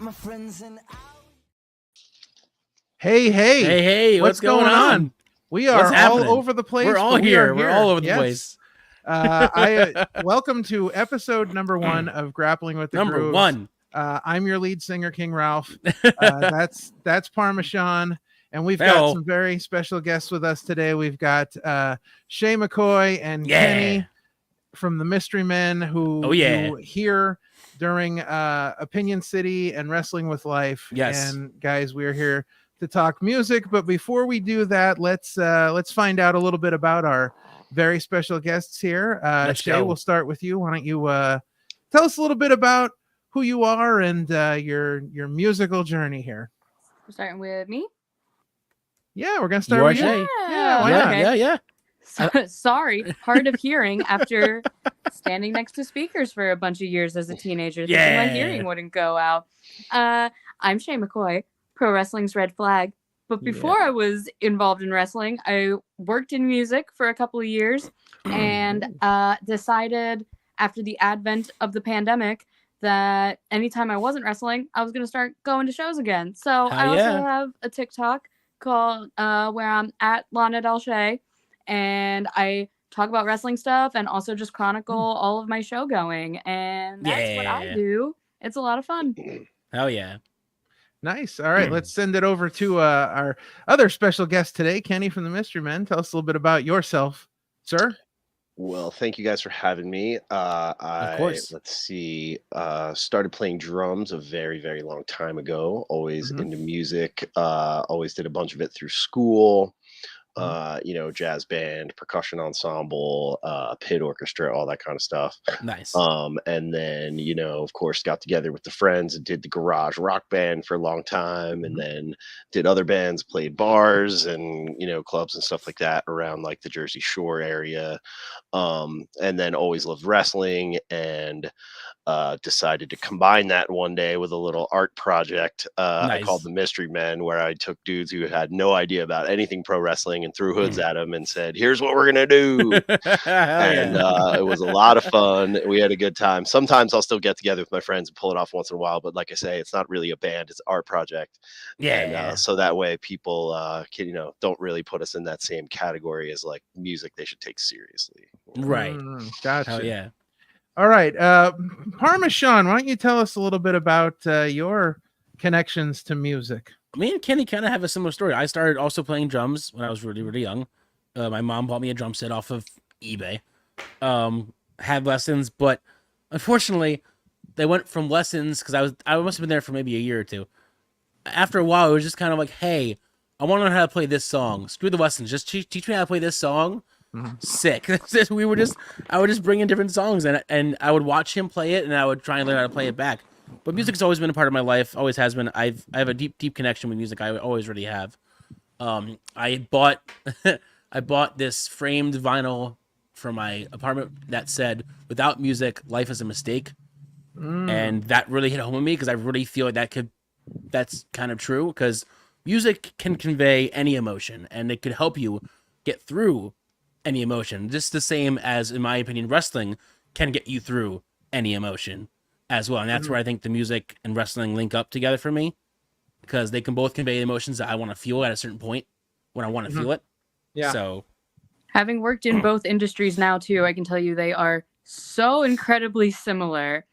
my friends and Hey, what's going on? We are all over the place. We're all here. We're all over the place. Welcome to episode number 1 of Grappling with the Grooves. Number 1. I'm your lead singer, King Ralph. That's Parma Sean, and we've got some very special guests with us today. We've got Shea McCoy and Kenny from the Mystery Men, who you hear during Opinion City and Wrestling with Life. Yes, and guys, we're here to talk music, but before we do that, let's find out a little bit about our very special guests here. Shea, we'll start with you. Why don't you tell us a little bit about who you are and your musical journey here? We're starting with me. Yeah, we're gonna start with you. Yeah. Sorry, hard of hearing after standing next to speakers for a bunch of years as a teenager. Thinking my hearing wouldn't go out. I'm Shea McCoy, Pro Wrestling's Red Flag. But before I was involved in wrestling, I worked in music for a couple of years and decided after the advent of the pandemic that anytime I wasn't wrestling, I was going to start going to shows again. So I also have a TikTok called where I'm at Lana Del Shea, and I talk about wrestling stuff and also just chronicle all of my show going. And that's what I do. It's a lot of fun. Hell yeah. Nice. All right, let's send it over to our other special guest today, Kenny from the Mystery Men. Tell us a little bit about yourself, sir. Well, thank you guys for having me. Of course. Let's see, started playing drums a very, very long time ago. Always into music. Always did a bunch of it through school. Jazz band, percussion ensemble, pit orchestra, all that kind of stuff. Nice. And then, of course, got together with the friends and did the garage rock band for a long time, and then did other bands, played bars and, clubs and stuff like that around like the Jersey Shore area. And then always loved wrestling and decided to combine that one day with a little art project I called the Mystery Men, where I took dudes who had no idea about anything pro wrestling and threw hoods at them and said, here's what we're gonna do. And it was a lot of fun. We had a good time. Sometimes I'll still get together with my friends and pull it off once in a while, but like I say, it's not really a band, it's an art project. So that way people don't really put us in that same category as like music they should take seriously. Right. Gotcha. Hell yeah. All right, Parma Sean, why don't you tell us a little bit about your connections to music? Me and Kenny kind of have a similar story. I started also playing drums when I was really, really young. My mom bought me a drum set off of eBay. Had lessons, but unfortunately, they went from lessons because I must have been there for maybe a year or two. After a while, it was just kind of like, hey, I want to learn how to play this song. Screw the lessons. Just teach me how to play this song. Sick. I would just bring in different songs and I would watch him play it and I would try and learn how to play it back. But music's always been a part of my life, always has been. I have a deep connection with music. I always really have. I bought this framed vinyl for my apartment that said, "Without music, life is a mistake." And that really hit home with me because I really feel like that's kind of true, because music can convey any emotion and it could help you get through any emotion, just the same as, in my opinion, wrestling can get you through any emotion as well. And that's where I think the music and wrestling link up together for me, because they can both convey emotions that I want to feel at a certain point when I want to feel it. Yeah. So having worked in both industries now too, I can tell you they are so incredibly similar.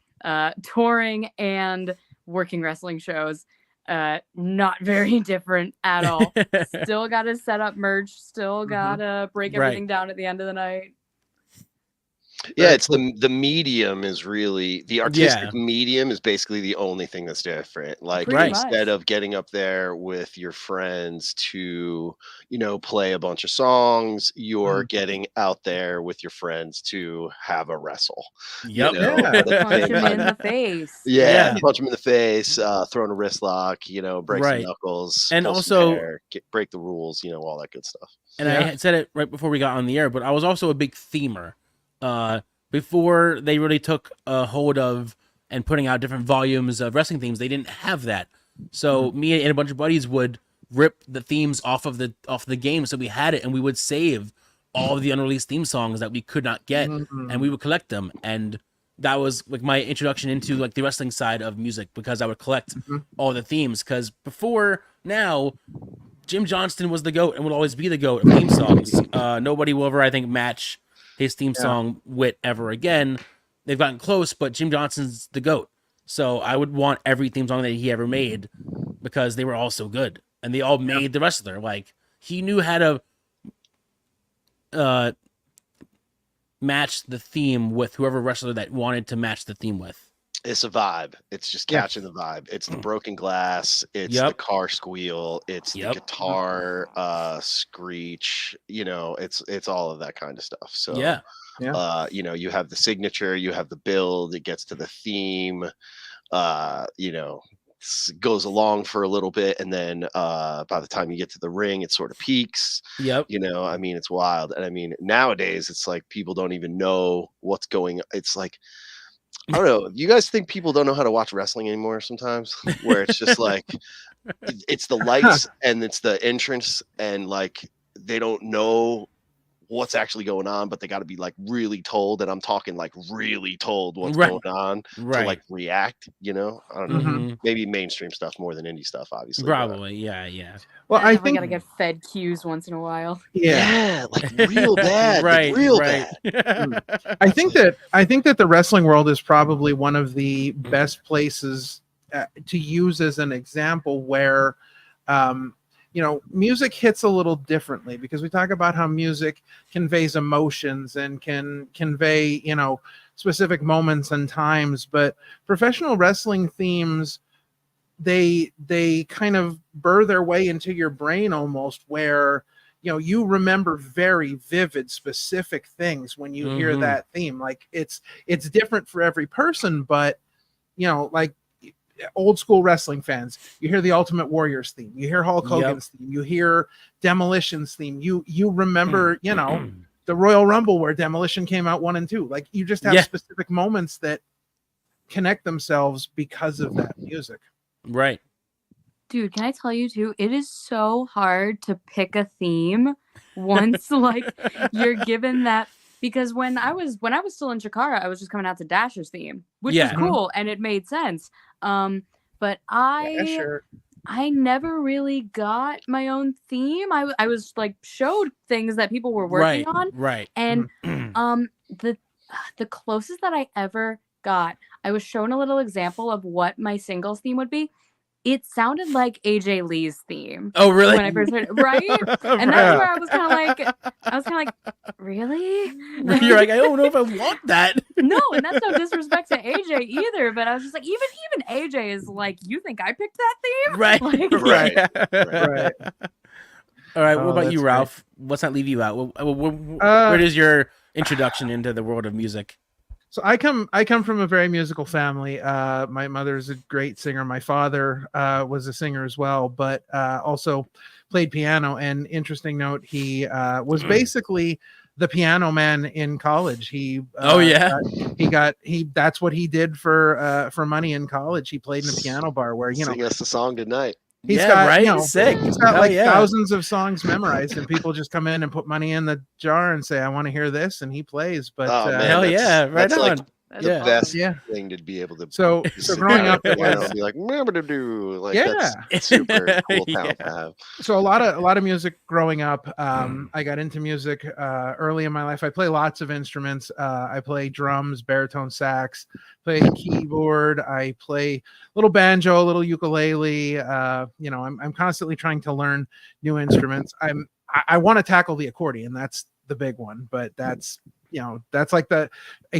Touring and working wrestling shows, not very different at all. Still gotta set up merch, still gotta break everything down at the end of the night. It's the medium is really the artistic medium is basically the only thing that's different. Like instead of getting up there with your friends to, play a bunch of songs, you're getting out there with your friends to have a wrestle. Punch him in the face. Punch him in the face, throwing a wrist lock, break some knuckles, and also break the rules, all that good stuff. And I had said it right before we got on the air, but I was also a big themer. Before they really took a hold of and putting out different volumes of wrestling themes, they didn't have that. So me and a bunch of buddies would rip the themes off of the game, so we had it, and we would save all of the unreleased theme songs that we could not get, and we would collect them. And that was like my introduction into like the wrestling side of music, because I would collect all the themes. Because before now, Jim Johnston was the GOAT and will always be the GOAT of theme songs. Nobody will ever, I think, match his theme song with ever again. They've gotten close, but Jim Johnston's the GOAT. So I would want every theme song that he ever made, because they were all so good. And they all made the wrestler. Like, he knew how to match the theme with whoever wrestler that wanted to match the theme with. It's a vibe. It's just catching the vibe. It's the broken glass. It's the car squeal. It's the guitar screech. You know, it's all of that kind of stuff. So you know, you have the signature, you have the build. It gets to the theme. You know, goes along for a little bit, and then by the time you get to the ring, it sort of peaks. You know, I mean, it's wild. And I mean, nowadays it's like people don't even know what's going on. It's like, I don't know. You guys think people don't know how to watch wrestling anymore sometimes? Where it's just like, it's the lights and it's the entrance, and like they don't know what's actually going on, but they got to be like really told. And I'm talking like really told what's going on to like react, you know? I don't know. Maybe mainstream stuff more than indie stuff, obviously. Probably. Yeah. Well, I think gotta get fed cues once in a while. Yeah, like real bad. Like real bad. I think that the wrestling world is probably one of the best places to use as an example where you know, music hits a little differently, because we talk about how music conveys emotions and can convey, you know, specific moments and times, but professional wrestling themes, they kind of burr their way into your brain almost, where, you know, you remember very vivid, specific things when you hear that theme. Like it's different for every person, but, you know, like old school wrestling fans, you hear the Ultimate Warrior's theme, you hear Hulk Hogan's theme, you hear Demolition's theme, you remember, you know, the Royal Rumble where Demolition came out 1 and 2. Like, you just have specific moments that connect themselves because of that music. Right. Dude, can I tell you too, it is so hard to pick a theme once like you're given that, because when I was still in Chikara, I was just coming out to Dasher's theme, which was cool and it made sense. But I never really got my own theme. I was like showed things that people were working on. Right. And the closest that I ever got, I was shown a little example of what my singles theme would be. It sounded like AJ Lee's theme. Oh, really? When I first heard it, right? And that's where I was kind of like, really? You're like, I don't know if I want that. No, and that's no disrespect to AJ either, but I was just like, even AJ is like, you think I picked that theme? Right. Like, Right. All right. What about you, Ralph? Let's not leave you out. Where is your introduction into the world of music? So I come from a very musical family. My mother's a great singer. My father was a singer as well, but also played piano. And interesting note, he was basically the piano man in college. That's what he did for money in college. He played in a piano bar where, you know, sing us the song goodnight. He's got, you know, sick. He's got like thousands of songs memorized, and people just come in and put money in the jar and say, "I want to hear this," and he plays. But hell yeah, right on. Like the best thing to be able to. So growing up, it was be like, remember to do like that's super cool talent to have. So a lot of music growing up. I got into music early in my life. I play lots of instruments. I play drums, baritone sax, play keyboard. I play a little banjo, a little ukulele. You know, I'm constantly trying to learn new instruments. I want to tackle the accordion. That's the big one, but that's, you know, that's like a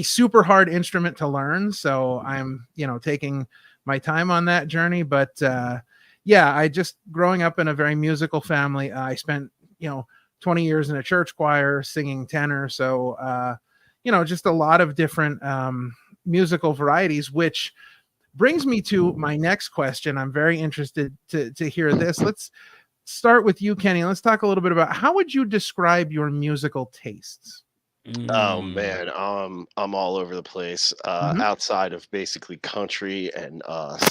super hard instrument to learn. So I'm, you know, taking my time on that journey. But I just growing up in a very musical family. I spent, you know, 20 years in a church choir singing tenor. So, you know, just a lot of different musical varieties, which brings me to my next question. I'm very interested to hear this. Let's start with you, Kenny. Let's talk a little bit about, how would you describe your musical tastes? Oh man, I'm all over the place. Outside of basically country and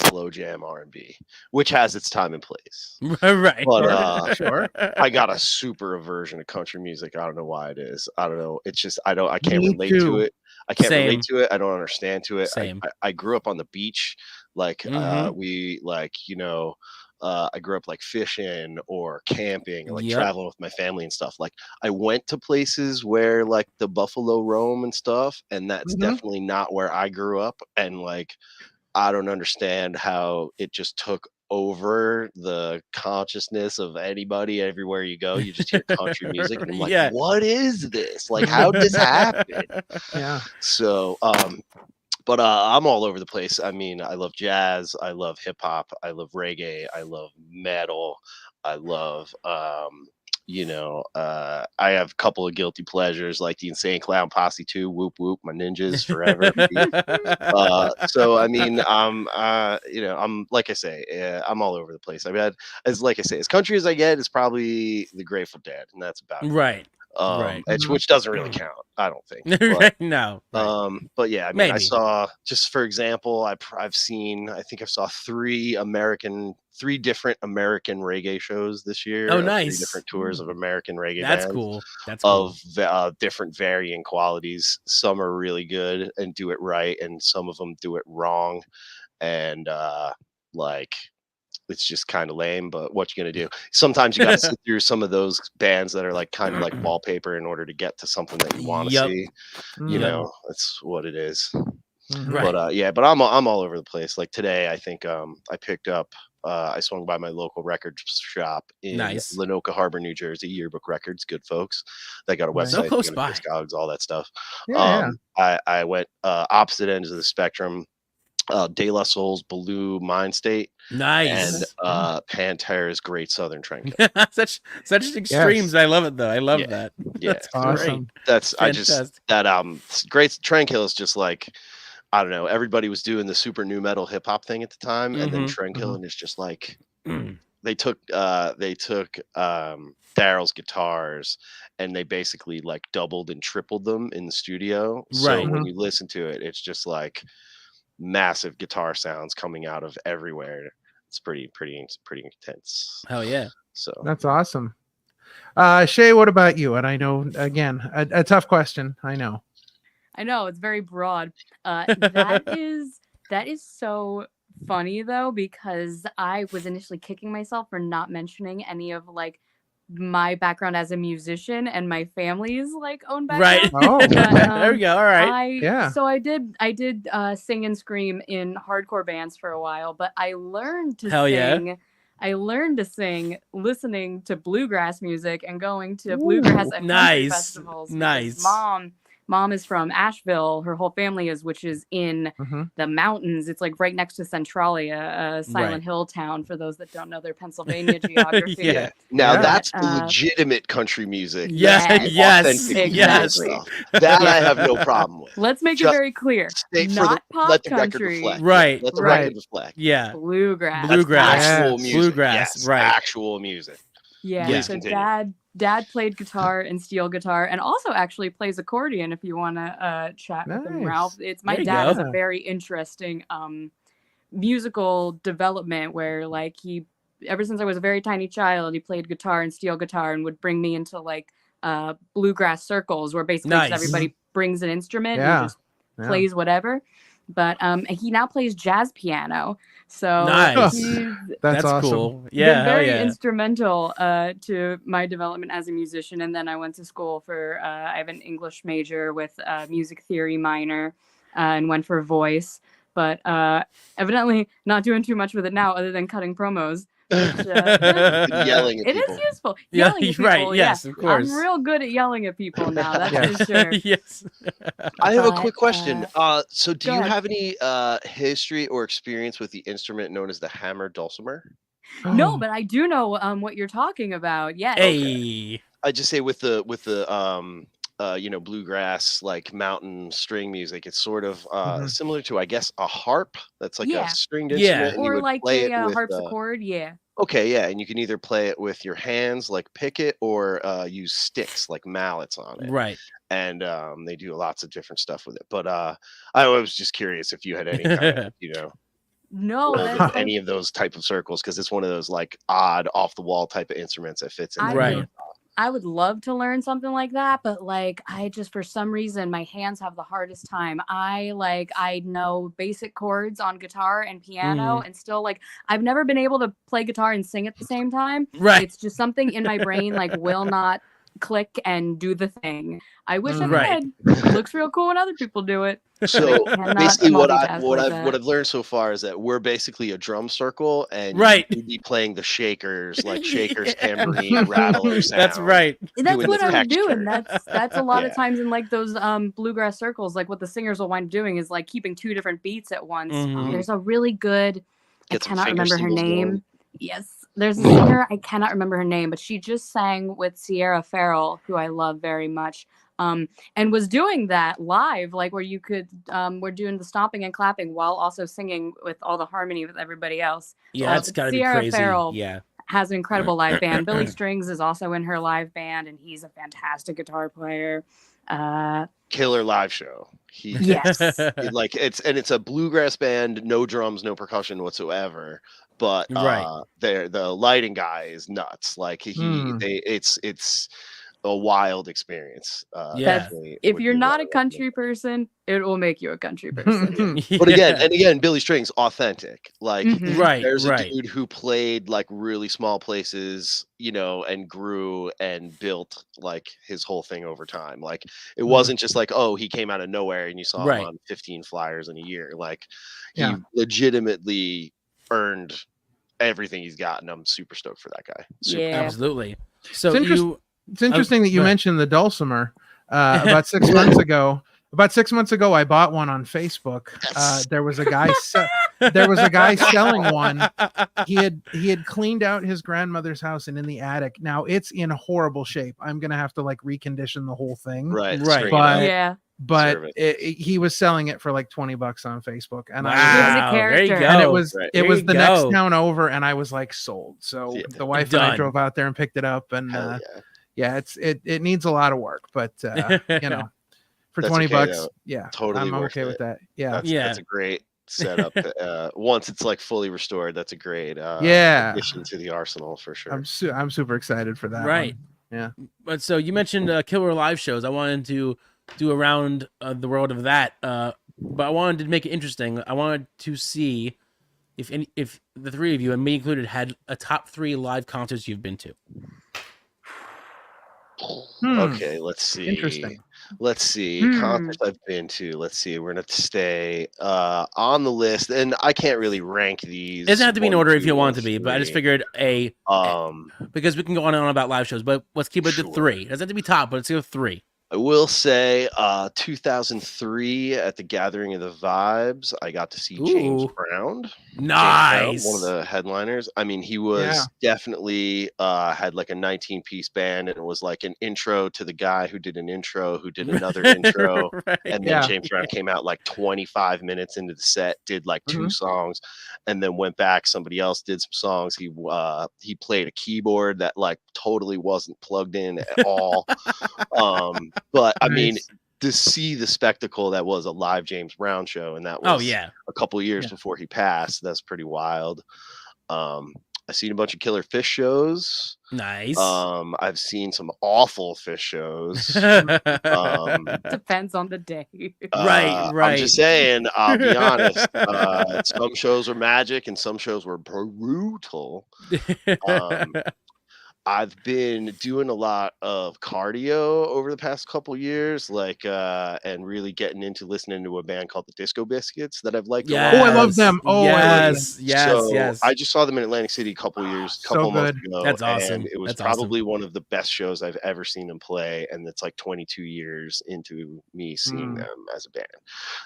slow jam R&B, which has its time and place. Right. But sure. I got a super aversion to country music. I don't know why it is. I don't know. It's just I can't relate to it. I can't Same. relate to it. I don't understand to it. Same. I grew up on the beach. Like Mhm. we like, I grew up like fishing or camping or like Yep. traveling with my family and stuff. Like I went to places where like the buffalo roam and stuff, and that's Mhm. definitely not where I grew up. And like I don't understand how it just took over the consciousness of anybody. Everywhere you go, you just hear country music, and I'm like, Yeah. what is this? Like, how'd this happen? Yeah. So, but I'm all over the place. I mean, I love jazz, I love hip hop, I love reggae, I love metal, I love I have a couple of guilty pleasures like the Insane Clown Posse 2, Whoop Whoop, my ninjas forever. So I mean, I'm like I say, I'm all over the place. I mean, as like I say, as country as I get is probably the Grateful Dead, and that's about it. Right. Right. Which doesn't really count, I don't think. But No. Right. but yeah, I mean, I Maybe. saw, just for example, I've seen, I think I saw three different American reggae shows this year. Oh, Three nice. different tours of American reggae That's bands cool. That's cool. of different varying qualities. Some are really good and do it right, and some of them do it wrong. And like it's just kind of lame, but what you gonna do? Sometimes you got to sit through some of those bands that are like kind of like wallpaper in order to get to something that you want to Yep. see. Mhm. That's what it is. Mhm. Right. But yeah, but I'm all over the place. Like today, I think I picked up. I swung by my local record shop in Nice. Lenoka Harbor, New Jersey. Yearbook Records, good folks. They got a Nice. So website, close they got by. Discogs, all that stuff. Yeah. I went opposite ends of the spectrum. De La Soul's Blue Mind State and Nice. Pantera's Great Southern Trendkill. such extremes. I love it though. I love Yeah. that. Yeah. That's Awesome. great. That's Fantastic. Great Trendkill is just like, I don't know, everybody was doing the super new metal hip hop thing at the time, and then Mhm. Trendkill, and it's just like Mm. they took Daryl's guitars and they basically like doubled and tripled them in the studio. So Right. when you listen to it, it's just like massive guitar sounds coming out of everywhere. It's pretty intense. Hell yeah. So That's awesome. Shay, what about you? And I know, again, a tough question. I know. I know it's very broad. That is so funny though, because I was initially kicking myself for not mentioning any of like my background as a musician and my family's like own Right. background. Oh, There we go. All right. Yeah. So I did sing and scream in hardcore bands for a while, but I learned to Hell yeah. sing. I learned to sing listening to bluegrass music and going to bluegrass and country Nice. festivals. because Nice. Mom is from Asheville. Her whole family is, which is in Mhm. the mountains. It's like right next to Centralia, a Silent Right. Hill town for those that don't know their Pennsylvania geography. Yeah. now Yeah. that's the But, legitimate country music. Yeah. That's the Yes. authentic Yes. music stuff. That I have no problem with. Let's make it Just very clear. State for Not pop let the record country. reflect. Right. Let the Right. record reflect. Yeah. Bluegrass. That's Bluegrass. actual Yes. music. Bluegrass, Yes, right. actual music. Yeah. Please So continue. dad played guitar and steel guitar, and also actually plays accordion. If you want to chat with him, Nice. Ralph. It's my There you dad go. has a very interesting musical development where like he, ever since I was a very tiny child, he played guitar and steel guitar and would bring me into like bluegrass circles where basically just Nice. everybody brings an instrument Yeah. and just Yeah. plays whatever. But he now plays jazz piano. So Nice. he's That's awesome. cool. been Yeah. Hell very yeah. instrumental to my development as a musician. And then I went to school for I have an English major with a music theory minor and went for voice, but evidently not doing too much with it now other than cutting promos. Which, Yelling at it is people. useful. Yeah, Yelling at people, right. yeah. Yes, of course. I'm real good at yelling at people now. That's Yes. for sure. Yes. I have a But, quick question. So do go you ahead. have any history or experience with the instrument known as the hammer dulcimer? No, but I do know what you're talking about. Yes. Hey. I just say with the bluegrass like mountain string music, it's sort of Mhm. similar to, I guess, a harp. That's like Yeah. a stringed Yeah. instrument, and you Or would like play a it with harpsichord. Yeah. okay, yeah, and you can either play it with your hands like picket or use sticks like mallets on it. Right. And they do lots of different stuff with it. But I was just curious if you had any kind of, No, pulled that's into like, any of those type of circles, because it's one of those like odd off the wall type of instruments that fits in I there. Right. I would love to learn something like that, but like I just for some reason my hands have the hardest time. I know basic chords on guitar and piano and still like I've never been able to play guitar and sing at the same time. Right. It's just something in my brain like will not click and do the thing. I wish I Right. could. It looks real cool when other people do it. So Cannot basically, multitask like that. what I've learned so far is that we're basically a drum circle, and Right. you'd be playing the shakers, like shakers, Yeah. tambourine, rattler sound. That's right. That's doing what the I would do, texture. and that's a lot of Yeah. times in like those bluegrass circles. Like what the singers will wind up doing is like keeping two different beats at once. Mhm. There's a really good, Get I some cannot finger remember her singles name. going. Yes, there's a singer I cannot remember her name, but she just sang with Sierra Farrell, who I love very much. And was doing that live, like where you could, we're doing the stomping and clapping while also singing with all the harmony with everybody else. Yeah, that's gotta be Sierra crazy. Farrell Yeah. has an incredible live band. Billy Strings is also in her live band, and he's a fantastic guitar player. Killer live show. Yes. It's a bluegrass band, no drums, no percussion whatsoever. But Right. the lighting guy is nuts. Like it's a wild experience. Yeah. Definitely If would you're be not a one of them. country person, it will make you a country person. But again, Billy Strings, authentic. Like Mhm. Right. there's a Right. dude who played like really small places, and grew and built like his whole thing over time. Like it wasn't just like, oh, he came out of nowhere and you saw Right. him on 15 flyers in a year. Like he Yeah. legitimately earned everything he's got, and I'm super stoked for that guy. Super. Yeah. Absolutely. So It's interesting that you go ahead. mentioned the dulcimer. About 6 months ago, I bought one on Facebook. There was a guy selling one. He had cleaned out his grandmother's house and in the attic. Now it's in horrible shape. I'm gonna have to like recondition the whole thing. Right. Right. string it out. Yeah. But Serve it. he was selling it for like $20 on Facebook, and Wow. I was like, He was a There you character. go. and it was Right. it There was you the next go. town over, and I was like sold. So Yeah. the wife and I Done. drove out there and picked it up, and Hell yeah, it needs a lot of work, but for That's $20, okay, though. yeah, Totally I'm worth okay with it. that. Yeah, That's a great setup. Once it's like fully restored, that's a great Yeah. addition to the arsenal for sure. I'm super excited for that. Right. one. Yeah. But so you mentioned killer live shows. I wanted to do around the world of that, but I wanted to make it interesting. I wanted to see if the three of you, and me included, had a top 3 live concerts you've been to. Okay, let's see. Interesting. Let's see. Concerts I've been to. Let's see. We're gonna stay on the list, and I can't really rank these. It doesn't have to be in 1, order if 2, you want 1, to be, but I just 3. figured because we can go on and on about live shows, but let's keep it to Sure. 3. It doesn't have to be top, but let's go 3. I will say 2003 at the Gathering of the Vibes, I got to see James Ooh. Brown. Nice. One of the headliners. I mean, he was definitely had like a 19-piece band, and it was like an intro to the guy who did an intro, who did another intro. Right. And then Yeah. James Brown came out like 25 minutes into the set, did like 2 Mhm. songs, and then went back. Somebody else did some songs. He played a keyboard that like totally wasn't plugged in at all. But I mean, Nice. to see the spectacle that was a live James Brown show, and that was Oh yeah. a couple years Yeah. before he passed. That's pretty wild. I've seen a bunch of Killer Fish shows. Nice. I've seen some awful Fish shows. Depends on the day. Right. I'm just saying, I'll be honest. Some shows were magic and some shows were brutal. I've been doing a lot of cardio over the past couple years, and really getting into listening to a band called the Disco Biscuits that I've liked a lot. Oh, I love them. Oh, I love yes. So Yes. I just saw them in Atlantic City a couple So months good. ago. That's awesome. And it was That's awesome. probably one of the best shows I've ever seen them play. And it's like 22 years into me seeing them as a band.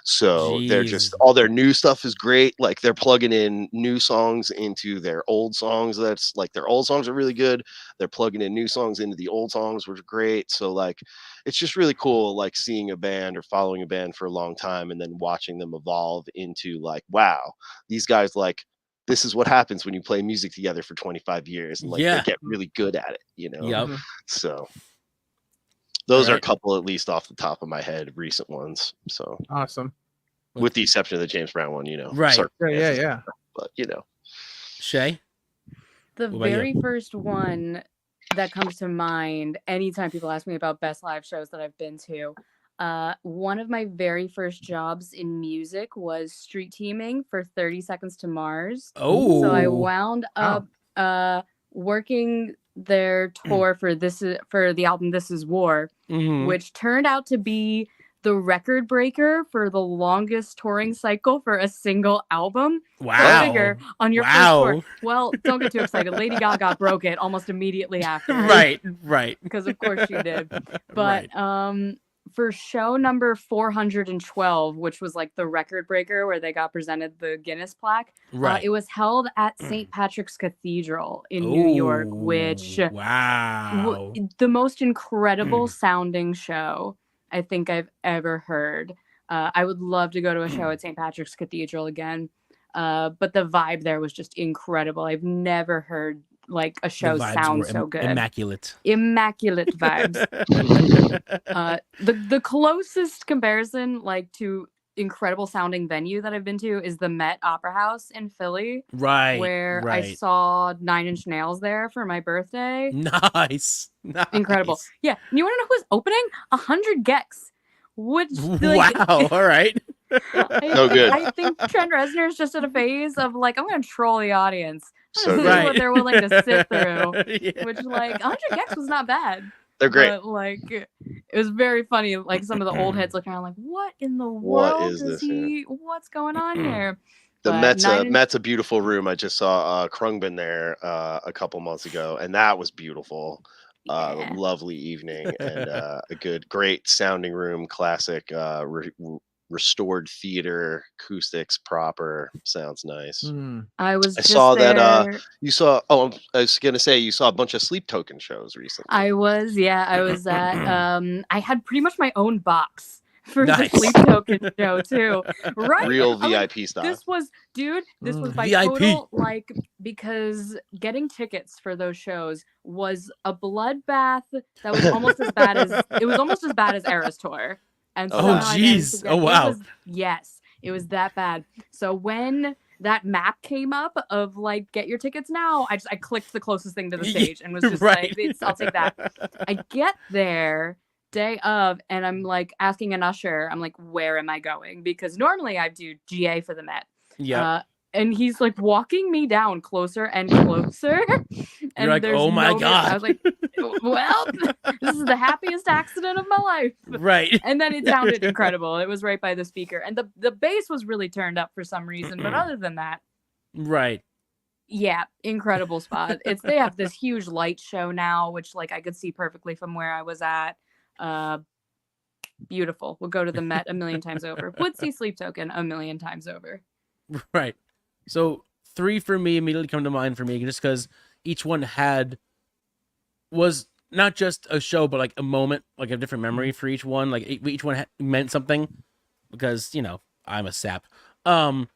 So they're just, all their new stuff is great. Like they're plugging in new songs into their old songs. That's like their old songs are really good. They're plugging in new songs into the old songs, which are great. So like it's just really cool, like seeing a band or following a band for a long time and then watching them evolve into like, wow, these guys, like, this is what happens when you play music together for 25 years and like they get really good at it, Yep. So those are a Right. couple, at least off the top of my head, recent ones. So Awesome. with the exception of the James Brown one, Right. circumstances, Yeah. but Shay? The What about you? very first one that comes to mind anytime people ask me about best live shows that I've been to. One of my very first jobs in music was street teaming for 30 Seconds to Mars. Oh. So I wound up working their tour for the album This Is War, which turned out to be the record breaker for the longest touring cycle for a single album. Wow. Go figure on your first tour. Well, don't get too excited. Lady Gaga broke it almost immediately after. Right. Because of course she did. But for show number 412, which was like the record breaker where they got presented the Guinness plaque, it was held at St. Patrick's Cathedral in New York, which the most incredible sounding show I think I've ever heard. I would love to go to a show at St. Patrick's Cathedral again. But the vibe there was just incredible. I've never heard like a show sound so good. Immaculate vibes. The closest comparison like to incredible sounding venue that I've been to is the Met Opera House in Philly. Where I saw 9 Inch Nails there for my birthday. Nice. Incredible. Yeah. And you want to know who's opening? 100 Gex. Which like, wow. All right. No good. I think Trent Reznor's just at a phase of like, I'm going to troll the audience. So see what they're willing to sit through. Which like 100 Gex was not bad. They're great. But like it was very funny. Like some of the old heads looking around like, what in the world is he? What's going on here? The Met's a beautiful room. I just saw Krungbin there a couple months ago, and that was beautiful. Lovely evening and great sounding room, classic restored theater acoustics, proper, sounds nice. I saw there. That you saw. Oh, I was gonna say you saw a bunch of Sleep Token shows recently. I was at. I had pretty much my own box for the Sleep Token show too. Right, real VIP stuff. This was by VIP. Total like because getting tickets for those shows was a bloodbath that was almost as bad as Eras Tour. And so jeez. Oh, wow. It was that bad. So when that map came up of like, get your tickets now, I clicked the closest thing to the stage and was just like, I'll take that. I get there day of and I'm like asking an usher, I'm like, where am I going? Because normally I do GA for the Met. Yeah. And he's like walking me down closer and closer. And you're like, oh my God. I was like, well, this is the happiest accident of my life. Right. And then it sounded incredible. It was right by the speaker. And the bass was really turned up for some reason. But other than that. Right. Yeah, incredible spot. They have this huge light show now, which like I could see perfectly from where I was at. Beautiful. We'll go to the Met a million times over. Would see Sleep Token a million times over. Right. So 3 for me immediately come to mind for me just because each one was not just a show, but like a moment, like a different memory for each one. Like each one meant something because, you know, I'm a sap. The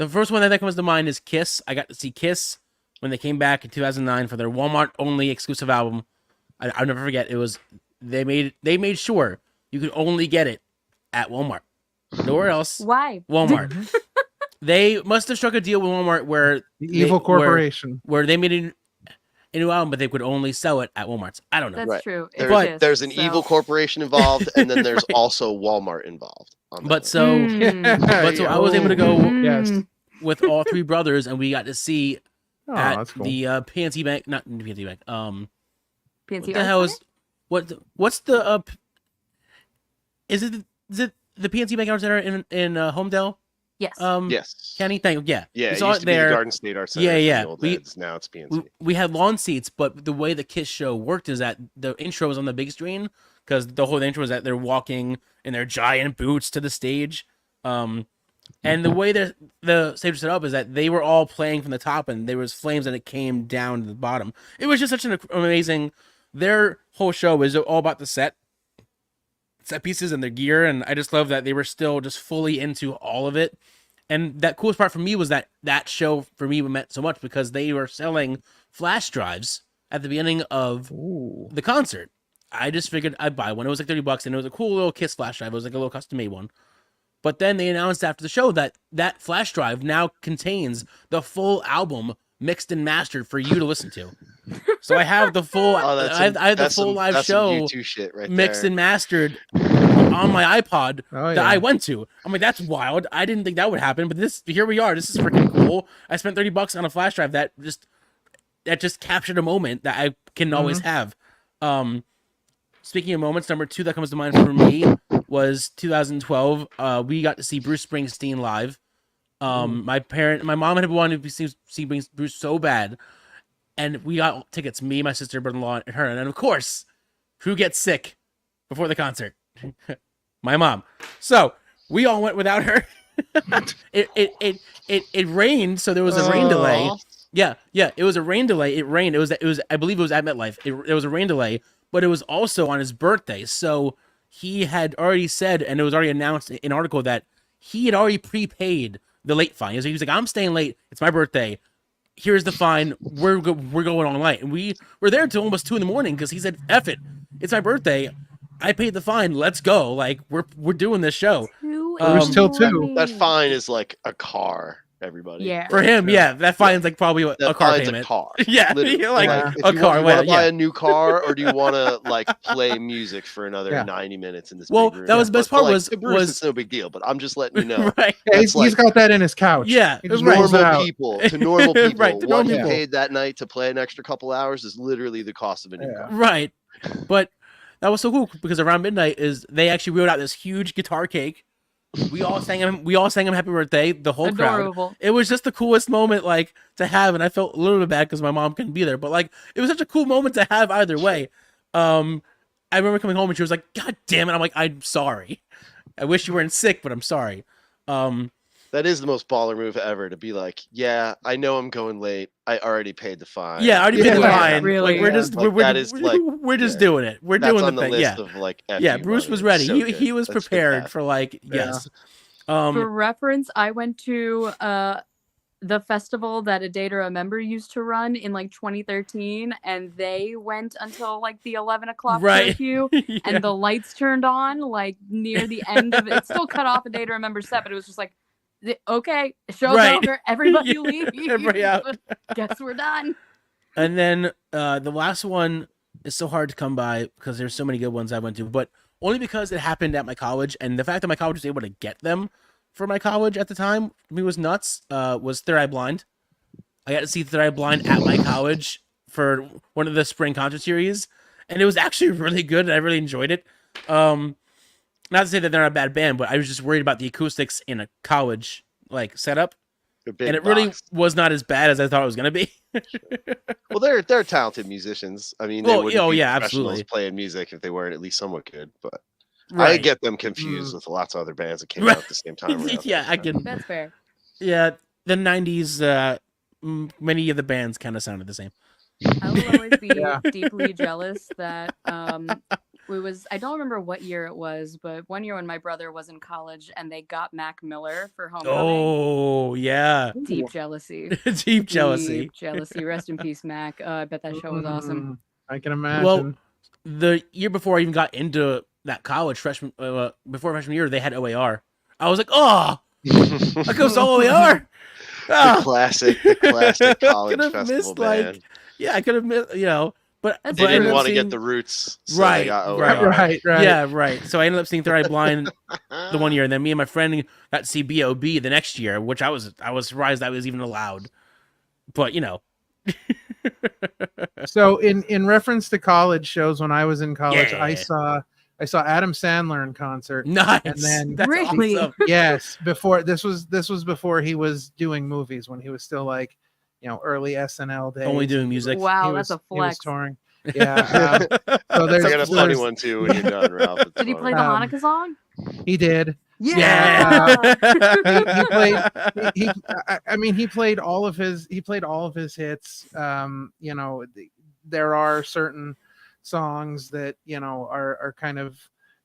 first one that comes to mind is Kiss. I got to see Kiss when they came back in 2009 for their Walmart only exclusive album. I'll never forget. It was, they made sure you could only get it at Walmart. Nowhere else. Why? Walmart. They must have struck a deal with Walmart where the evil corporation where they made a new album, but they could only sell it at Walmart's. I don't know. That's true. There's an evil corporation involved, and then there's also Walmart involved. But so I was able to go with all 3 brothers, and we got to see at the PNC Bank, not PNC Bank. PNC. What the hell is what's the is it the PNC Bank Art Center in Homedale? Yes. Yes. Kenny, thank you. Yeah. Yeah. We saw it there. The Garden State Art Center. Yeah. Now it's PNC. We had lawn seats, but the way the Kiss show worked is that the intro was on the big screen because the whole intro was that they're walking in their giant boots to the stage. And the way that the stage was set up is that they were all playing from the top and there was flames and it came down to the bottom. It was just such an amazing. Their whole show is all about the set pieces and their gear, and I just love that they were still just fully into all of it. And that coolest part for me was that show for me meant so much because they were selling flash drives at the beginning of the concert. I just figured I'd buy one. It was like $30 and it was a cool little Kiss flash drive. It was like a little custom made one. But then they announced after the show that flash drive now contains the full album mixed and mastered for you to listen to. So I have the full, Oh, I have the full live show U2 shit right mixed there. and mastered on my iPod that I went to. I'm like, that's wild. I didn't think that would happen, but here we are. This is freaking cool. I spent $30 on a flash drive that just captured a moment that I can always have. Speaking of moments, number 2 that comes to mind for me was 2012. We got to see Bruce Springsteen live. My mom had wanted to see Bruce so bad, and we got tickets. Me, my sister, brother-in-law, and her. And then, of course, who gets sick before the concert? My mom. So we all went without her. It rained, so there was a rain delay. Yeah, it was a rain delay. It rained. It was. I believe it was at MetLife. It was a rain delay, but it was also on his birthday. So he had already said, and it was already announced in an article that he had already prepaid the late fine. He was like, "I'm staying late. It's my birthday. Here's the fine. We're going all night." And we were there till almost 2 a.m. because he said, "F it. It's my birthday. I paid the fine. Let's go. Like we're doing this show." Till 2. That fine is like a car. Everybody. Yeah. For him, that fine's like probably a car payment. A car. Yeah, like a car. You want to buy a new car, or do you want to like play music for another 90 minutes in this? Well, big room? that was the best part. Was it's no big deal, but I'm just letting you know. Right. Yeah, he's got that in his couch. Yeah, he just normal people. To normal people, right, to what normal he people. paid that night to play an extra couple hours is literally the cost of a new car. Right, but that was so cool because around midnight they actually wrote out this huge guitar cake. We all sang him happy birthday, the whole Adorable. crowd. It was just the coolest moment like to have, and I felt a little bit bad because my mom couldn't be there, but like it was such a cool moment to have either way. I remember coming home and she was like, "God damn it." I'm like, "I'm sorry. I wish you weren't sick, but I'm sorry." That is the most baller move ever, to be like, "Yeah, I know I'm going late. I already paid the fine." Yeah, I already paid the fine. Really? Like we're just Like, we're just doing it. We're that's doing on the thing. list of like Bruce was ready. He was prepared for like yes. For reference, I went to the festival that A Day to Remember used to run in like 2013, and they went until like the 11 o'clock curfew, and the lights turned on like near the end of it. It still cut off A Day to Remember set, but it was just like, okay, show's over, everybody leave. Everybody out. Guess we're done. And then the last one is so hard to come by because there's so many good ones I went to, but only because it happened at my college, and the fact that my college was able to get them for my college at the time, to me was nuts. Was Third Eye Blind. I got to see Third Eye Blind at my college for one of the spring concert series, and it was actually really good, and I really enjoyed it. Not to say that they're not a bad band, but I was just worried about the acoustics in a college like setup, and it really was not as bad as I thought it was going to be. Well, they're talented musicians. I mean, they wouldn't be professionals absolutely playing music if they weren't at least somewhat good. But I get them confused with lots of other bands that came out at the same time. I can. That's fair. Yeah, the '90s. Many of the bands kind of sounded the same. I will always be deeply jealous that I don't remember what year it was, but one year when my brother was in college and they got Mac Miller for homecoming. Oh, yeah. Deep jealousy. Deep jealousy. Deep jealousy. Rest in peace, Mac. I bet that show was awesome. I can imagine. Well, the year before I even got into that college, before freshman year, they had OAR. I was like, oh, I goes OAR. The classic college festival band. I could have missed, but they didn't want to get the Roots, so they got OAR. Right. Yeah, right. So I ended up seeing Third Eye Blind the one year, and then me and my friend got to see B.O.B. the next year, which I was surprised that was even allowed. But So in reference to college shows, when I was in college, I saw Adam Sandler in concert. Nice. And then That's really awesome. yes, before this was before he was doing movies, when he was still like, early SNL days. Only doing music. Wow, that's a flex. He was touring. Yeah. So I got a funny one too when you're done, Ralph. Did he play the Hanukkah song? He did. Yeah. He played all of his hits. There are certain songs that are kind of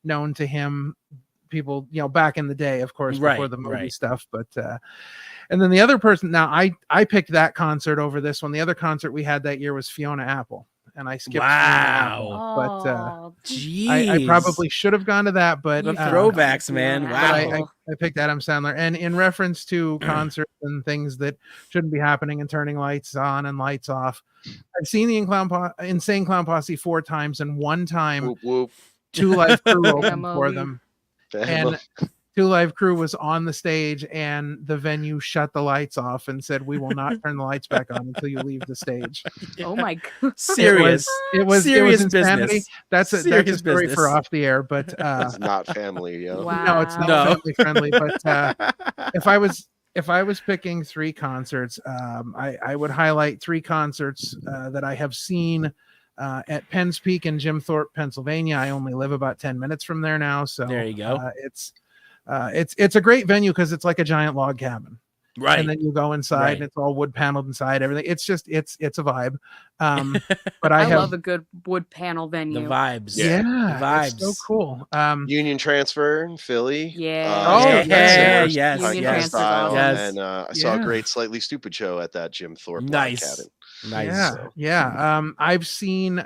known to him, people back in the day, of course, before the movie stuff. But and then the other person, now I picked that concert over this one. The other concert we had that year was Fiona Apple. and I skipped. seeing that Wow. one. But Oh, Jeez. I probably should have gone to that, but the throwbacks, man. But Wow. I picked Adam Sandler. And in reference to concerts and things that shouldn't be happening and turning lights on and lights off, I've seen the Insane Clown Posse 4 times, and one time Whoop whoop. Two Live Crew opened for Family. them. And Two Live Crew was on the stage, and the venue shut the lights off and said, "We will not turn the lights back on until you leave the stage." oh my god. Serious. It was serious insanity. business. That's a Serious story business. for off the air, but It's not family, yo. Wow. no, it's not No. family friendly. But if I was picking 3 concerts, I would highlight 3 concerts that I have seen at Penn's Peak in Jim Thorpe, Pennsylvania. I only live about 10 minutes from there now, so There you go. It's a great venue because it's like a giant log cabin. Right. And then you go inside Right. and it's all wood paneled inside, everything. It's just it's a vibe. But I I have love a good wood panel venue. the vibes. yeah, The it's so vibes. cool. Union Transfer in Philly. Yeah. Oh, it's got yeah, similar yes, podcast yes. style, Yes. and I saw a Yeah. great Slightly Stupid show at that Jim Thorpe log Nice. cabin. Nice. Yeah, yeah. I've seen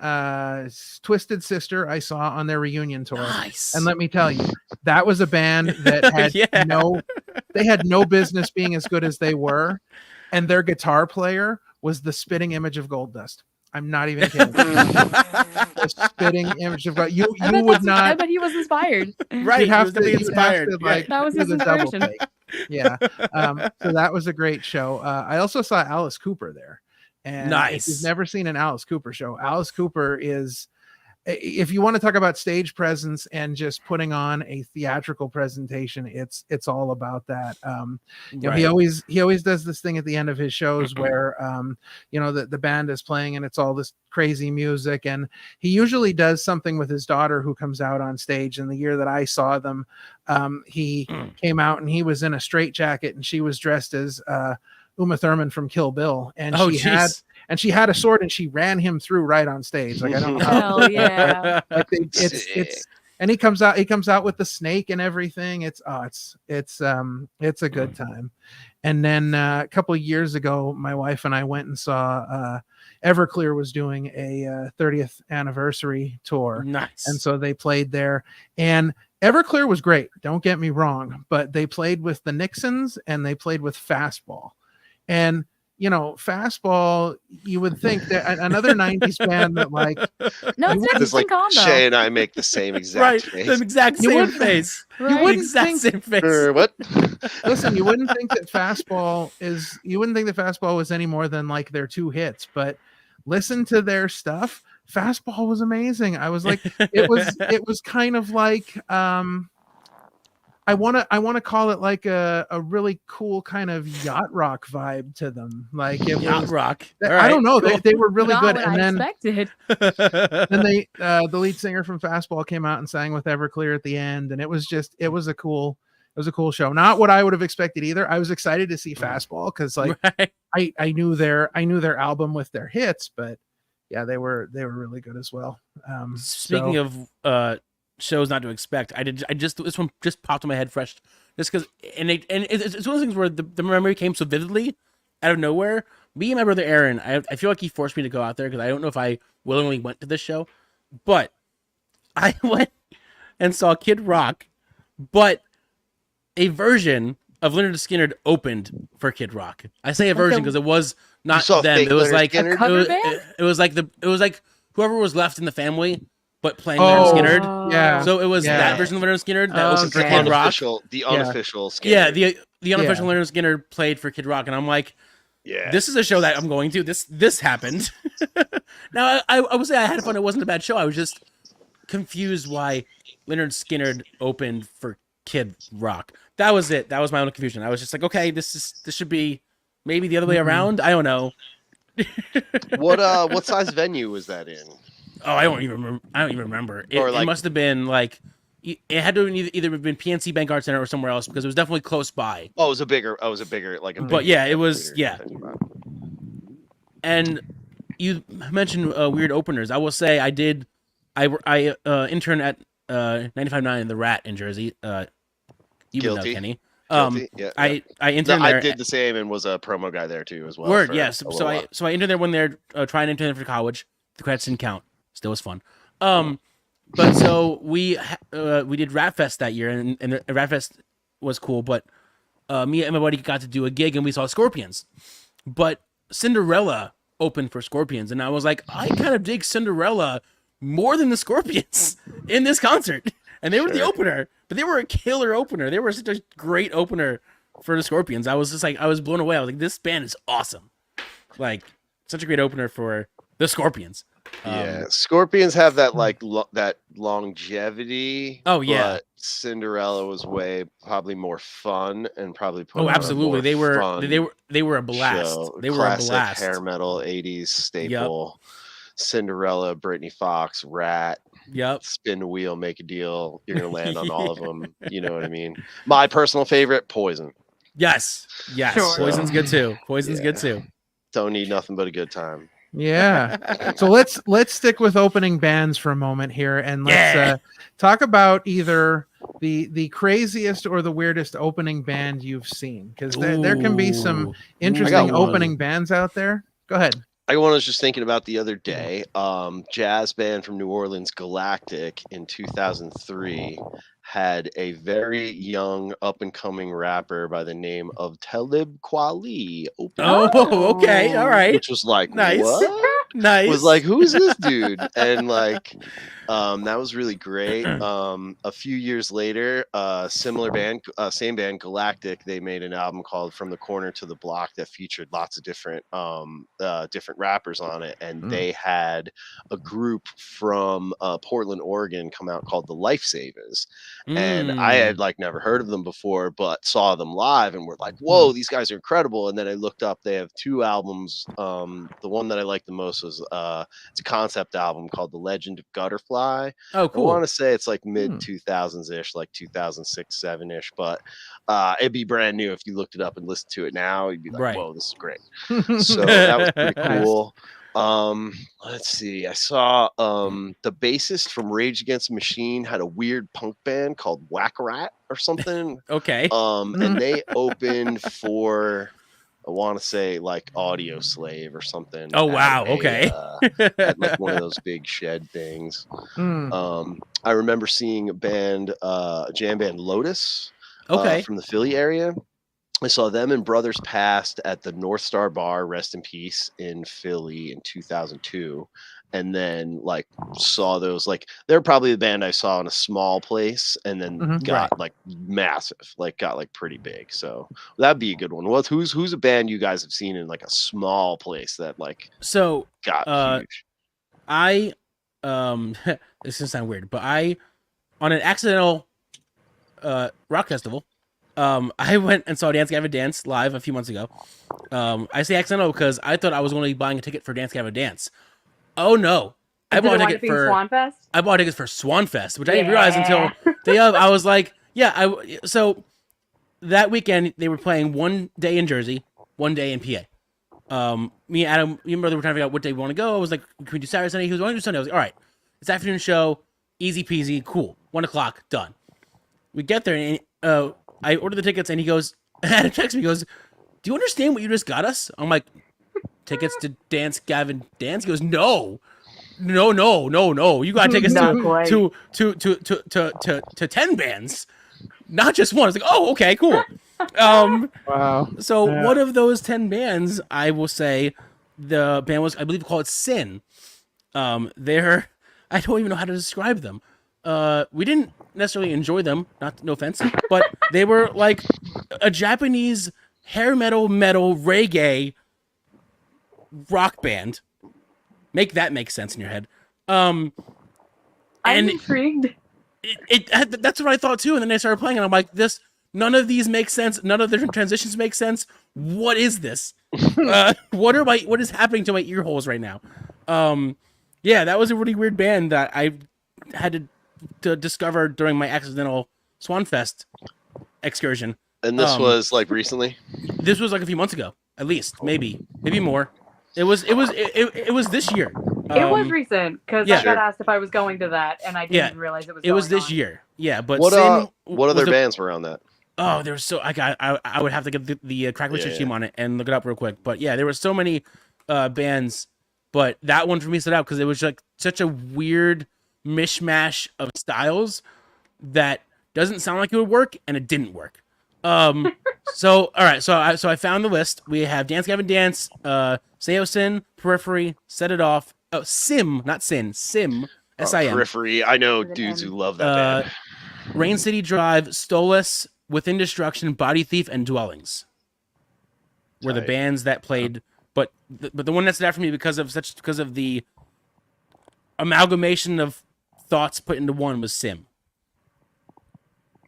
Twisted Sister. I saw on their reunion tour, Nice. and let me tell you, that was a band that had Yeah. they had no business being as good as they were, and their guitar player was the spitting image of Gold Dust. I'm not even kidding. The spitting image of Gold. You I would I not. bet he was inspired. Right. You'd He have was to, definitely you'd have inspired. to, like, That was do his the double inspiration. take. Yeah. So that was a great show. I also saw Alice Cooper there. And Nice. if you've never seen an Alice Cooper show, Alice Cooper is, if you want to talk about stage presence and just putting on a theatrical presentation, it's all about that. You know, he always does this thing at the end of his shows where you know, the band is playing and it's all this crazy music, and he usually does something with his daughter who comes out on stage. And the year that I saw them, he came out and he was in a straitjacket and she was dressed as Uma Thurman from Kill Bill, and she had a sword and she ran him through right on stage. Like, I don't know. Hell yeah. Like it's and he comes out with the snake and everything. It's a good time. And then a couple of years ago, my wife and I went and saw Everclear was doing a 30th anniversary tour. Nice. And so they played there, and Everclear was great. Don't get me wrong, but they played with the Nixons and they played with Fastball. And you know, Fastball, you would think that another 90s band that, like, No, it's an It's interesting like combo. Shay and I make the same exact right. face. The exact You same wouldn't- face. Right? wouldn't Exact think- same face. What? listen, you wouldn't think that Fastball was any more than like their 2 hits, but listen to their stuff. Fastball was amazing. I was like, it was kind of like I want to call it like a really cool kind of yacht rock vibe to them. Like, it Yacht was, rock. I don't know. They were really Not good. what And I then expected. they the lead singer from Fastball came out and sang with Everclear at the end, and it was a cool show. Not what I would have expected either. I was excited to see Fastball because, like, Right. I knew their album with their hits, but yeah, they were really good as well. Speaking of shows not to expect, this one just popped in my head fresh, just because, and it's one of those things where the memory came so vividly out of nowhere. Me and my brother Aaron, I feel like he forced me to go out there because I don't know if I willingly went to this show, but I went and saw Kid Rock, but a version of Leonard Skinner opened for Kid Rock. I say a version because it was not saw them. fake It was Leonard like Skinner? A cover it was, band? it was like whoever was left in the family, but playing Leonard Skinner. yeah. So it was Yeah. that version of Leonard Skinner that opened for Okay. Kid Rock. The unofficial Skinner. Yeah, the unofficial Yeah. Leonard Skinner played for Kid Rock, and I'm like, Yeah. this is a show that I'm going to. This happened. Now I would say I had fun. It wasn't a bad show. I was just confused why Leonard Skinner opened for Kid Rock. That was it. That was my only confusion. I was just like, okay, this should be maybe the other way around. I don't know. What size venue was that in? Oh, I don't even remember. Or It like- must have been like it had to have either been PNC Bank Art Center or somewhere else because it was definitely close by. Oh, it was a bigger like a But bigger- yeah, it was bigger yeah. venue. And you mentioned weird openers. I will say I did. I interned at 95.9 The Rat in Jersey. You would know, Guilty. Kenny. Guilty. Yeah, I No, interned there. I did the same and was a promo guy there too as well. Word, for yes. a So little I interned there when they're trying to intern for college. The credits didn't count. Still was fun. But so we did Rat Fest that year, and Rat Fest was cool. But me and my buddy got to do a gig, and we saw Scorpions. But Cinderella opened for Scorpions, and I was like, I kind of dig Cinderella more than the Scorpions in this concert. And they were the opener, but they were a killer opener. They were such a great opener for the Scorpions. I was just like, I was blown away. I was like, this band is awesome. Like, such a great opener for the Scorpions. Yeah, Scorpions have that like that longevity. Oh yeah, but Cinderella was probably more fun and probably put. Oh, absolutely. They were a blast. Show. They Classic were a blast. Hair metal 80s staple. Yep. Cinderella, Britney Fox, Rat. Yep. Spin the wheel, make a deal. You're gonna land on all of them. You know what I mean? My personal favorite, Poison. Yes. Sure. Poison's good too. Good too. Don't need nothing but a good time. Yeah. So let's stick with opening bands for a moment here, and let's talk about either the craziest or the weirdest opening band you've seen, because there can be some interesting opening bands out there. Go ahead. I was just thinking about the other day, jazz band from New Orleans, Galactic, in 2003 had a very young up-and-coming rapper by the name of Talib Kweli. Oh, okay, all right. Which was like, nice. What? Nice. Was like, who's this dude? And like, that was really great. A few years later, similar band, same band, Galactic, they made an album called From the Corner to the Block that featured lots of different rappers on it. And they had a group from Portland, Oregon come out called the Lifesavers. And I had like never heard of them before, but saw them live and were like, whoa, these guys are incredible. And then I looked up, they have 2 albums. The one that I liked the most was it's a concept album called The Legend of Gutterfly. Oh, cool. I want to say it's like mid 2000s ish, like 2006, 7 ish, but it'd be brand new if you looked it up and listened to it now. You'd be like, whoa, this is great. So that was pretty cool. Let's see. I saw the bassist from Rage Against the Machine had a weird punk band called Whack Rat or something. Okay. And they opened for, I want to say like Audio Slave or something. Oh wow, okay. At like one of those big shed things. I remember seeing a band, jam band Lotus, from the Philly area. I saw them and Brothers Past at the North Star Bar, rest in peace, in Philly in 2002. And then like saw those, like they're probably the band I saw in a small place and then got like massive, like got like pretty big. So that'd be a good one. Who's a band you guys have seen in like a small place that like got huge? I this is sound weird, but I on an accidental rock festival, I went and saw Dance Gavin Dance live a few months ago. I say accidental because I thought I was going to be buying a ticket for Dance Gavin Dance. Oh no! I bought a ticket for Swanfest? I bought tickets for Swanfest, which I didn't realize until day of. I was like, so that weekend they were playing one day in Jersey, one day in PA. Me and Adam, me and brother were trying to figure out what day we want to go. I was like, can we do Saturday, Sunday? He was going to do Sunday. I was like, all right, it's afternoon show, easy peasy, cool. 1:00, done. We get there and I ordered the tickets and he goes, Adam texts me, he goes, do you understand what you just got us? I'm like, tickets to Dance Gavin Dance? He goes, no. You got tickets to 10 bands, not just one. I was like, oh, okay, cool. Wow. So one of those 10 bands, I will say, the band was, I believe, called Sin. They're, I don't even know how to describe them. We didn't necessarily enjoy them, no offense, but they were like a Japanese hair metal reggae rock band. Make that make sense in your head. I'm intrigued. That's what I thought too. And then I started playing and I'm like, none of these make sense. None of the transitions make sense. What is this? What is happening to my ear holes right now? That was a really weird band that I had to discover during my accidental Swanfest excursion. And this was like recently? This was like a few months ago, at least, maybe more. It was this year. It was recent because I got asked if I was going to that, and I didn't realize it was. It was this year. Yeah, but what other bands were on that? Oh, there was I would have to get the Crackle Stream on it and look it up real quick. But yeah, there were so many bands but that one for me stood out because it was like such a weird mishmash of styles that doesn't sound like it would work, and it didn't work. So all right, so I found the list. We have Dance Gavin Dance, Seosin, Periphery, Set It Off, Sim, not Sin, Sim, S-I-M. Periphery. I know dudes who love that band. Rain City Drive, Stolus, Within Destruction, Body Thief, and Dwellings were the bands that played. But the one that stood out for me because of the amalgamation of thoughts put into one was Sim.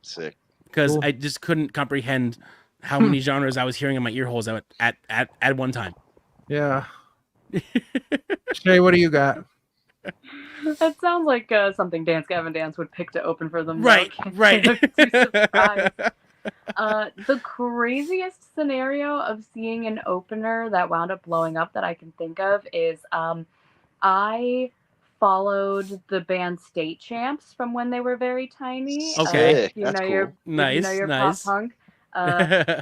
Sick. Because Cool. I just couldn't comprehend how many genres I was hearing in my ear holes at one time. Yeah. Shay, what do you got? That sounds like something Dance Gavin Dance would pick to open for them. Right. The craziest scenario of seeing an opener that wound up blowing up that I can think of is I followed the band State Champs from when they were very tiny. Okay. That's cool. Nice. Pop punk.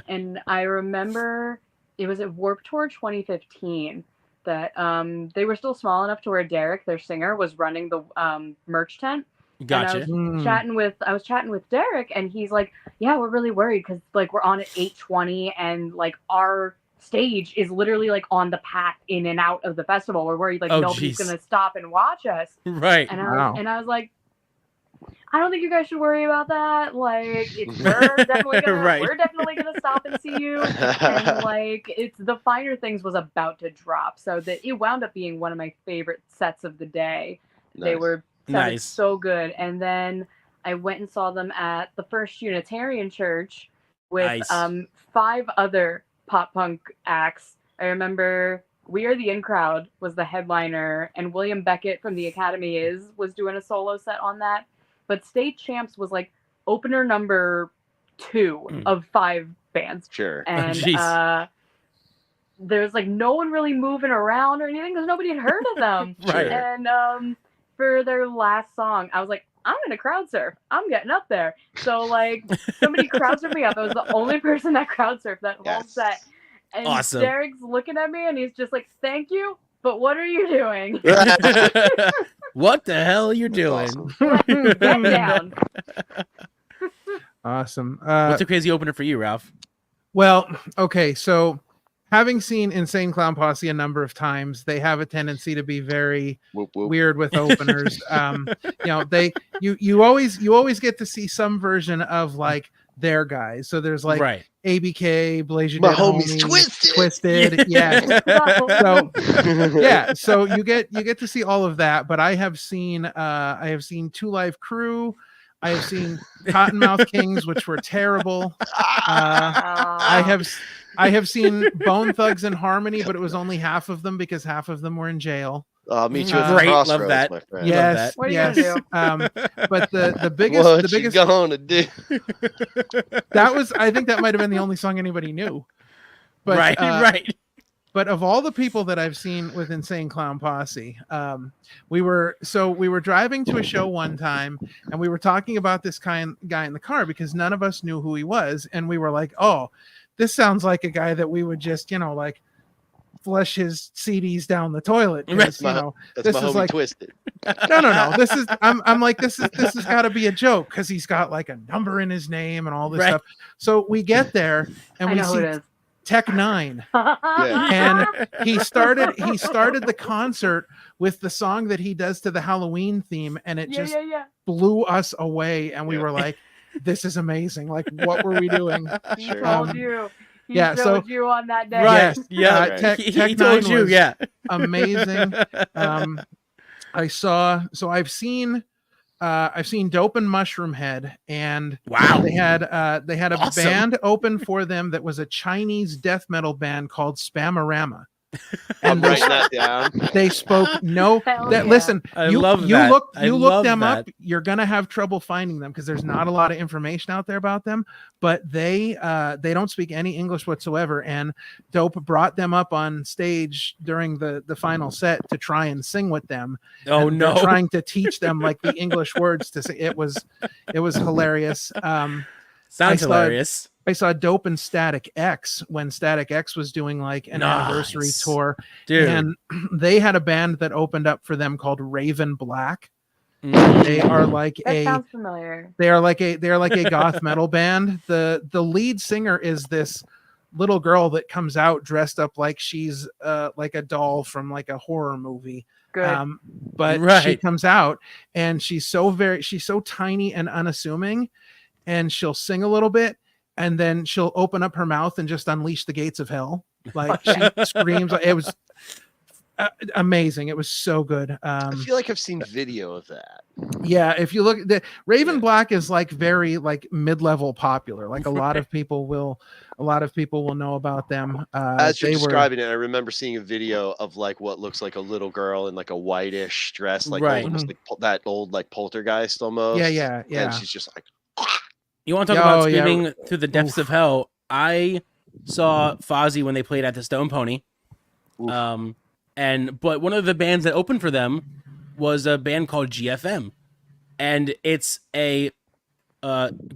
And I remember it was at Warped Tour 2015 that they were still small enough to where Derek, their singer, was running the merch tent. Gotcha. And I was chatting with Derek, and he's like, "Yeah, we're really worried because like we're on at 8:20, and like our stage is literally like on the path in and out of the festival. We're worried like nobody's gonna stop and watch us." Right. And I was like, I don't think you guys should worry about that. Like, we're definitely gonna stop and see you. And like, it's the Finer Things was about to drop, so that it wound up being one of my favorite sets of the day. Nice. They were so good. And then I went and saw them at the First Unitarian Church with 5 other pop punk acts. I remember We Are the In Crowd was the headliner, and William Beckett from the Academy was doing a solo set on that. But State Champs was like opener number 2 of 5 bands. Sure. And there's like no one really moving around or anything because nobody had heard of them. Right. And for their last song, I was like, I'm gonna crowd surf. I'm getting up there. So like somebody crowd surfed me up. I was the only person that crowd surfed that whole set. And awesome. Derek's looking at me and he's just like, "Thank you, but what are you doing?" What the hell are you doing? Awesome. Get down. Awesome. What's a crazy opener for you, Ralph? Well, okay, so having seen Insane Clown Posse a number of times, they have a tendency to be very Whoop, whoop. weird with openers. You always get to see some version of like their guys. So there's like ABK, Blaze Your My Dead homies Twisted. So you get to see all of that. But I have seen Two Live Crew. I have seen Cottonmouth Kings, which were terrible. I have seen Bone Thugs and Harmony, but it was only half of them because half of them were in jail. Meet you at the Great, crossroads, love that. my friend. Yes, What are you yes. But the What biggest you gonna do? I think that might have been the only song anybody knew. But, right. But of all the people that I've seen with Insane Clown Posse, we were driving to a show one time, and we were talking about this guy in the car because none of us knew who he was, and we were like, "Oh, this sounds like a guy that we would just, like flush his CDs down the toilet." That's my this is homie like Twisted. No. This is I'm like this has got to be a joke because he's got like a number in his name and all this stuff. So we get there and we see Tech 9, and he started the concert with the song that he does to the Halloween theme, and it just blew us away, and we were like, "This is amazing! Like, what were we doing?" He told you. He showed you on that day. Right. Yeah. Tech He 9 told you. was Yeah. amazing. I've seen Dope and Mushroom Head, and wow, they had a awesome. band open for them that was a Chinese death metal band called Spamorama. I'm writing that down. They spoke listen, you look them up, you're gonna have trouble finding them because there's not a lot of information out there about them, but they don't speak any English whatsoever, and Dope brought them up on stage during the final set to try and sing with them. Trying to teach them like the English words to say. It was hilarious. Sounds hilarious. I saw Dope and Static X when Static X was doing like an anniversary tour, dude. And they had a band that opened up for them called Raven Black. They are like sounds familiar. They are like a goth metal band. The lead singer is this little girl that comes out dressed up like she's like a doll from like a horror movie. Good. But she comes out and she's so tiny and unassuming, and she'll sing a little bit, and then she'll open up her mouth and just unleash the gates of hell. Like she screams. It was amazing. It was so good. I feel like I've seen video of that. Yeah, if you look, the Raven Black is like very like mid-level popular. Like a lot of people will know about them. As you're describing it, I remember seeing a video of like what looks like a little girl in like a whitish dress, like almost like that old like poltergeist almost. Yeah. And she's just like. You want to talk about screaming through the depths of hell? I saw Fozzy when they played at the Stone Pony. But one of the bands that opened for them was a band called GFM, and it's a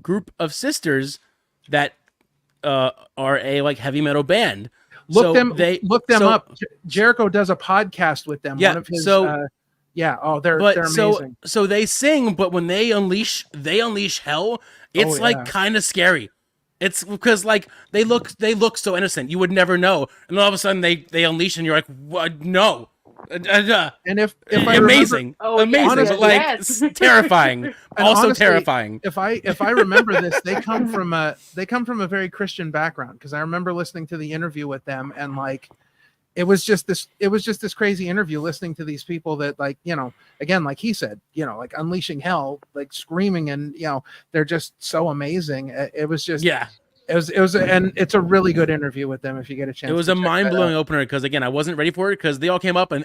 group of sisters that are a like heavy metal band. Look them up. Jericho does a podcast with them. Yeah. One of his, they're amazing. So they sing, but when they unleash hell, it's like kind of scary. It's because like they look so innocent, you would never know, and then all of a sudden they unleash, and you're like, what? No. And if I amazing, remember, but like terrifying, also honestly, terrifying. If I remember this, they come from a very Christian background, because I remember listening to the interview with them, and like it was just this crazy interview, listening to these people that, like, you know, again, like he said, you know, like unleashing hell, like screaming, and you know, they're just so amazing. It was just It was, and it's a really good interview with them if you get a chance. It was a mind-blowing opener because, again, I wasn't ready for it, because they all came up and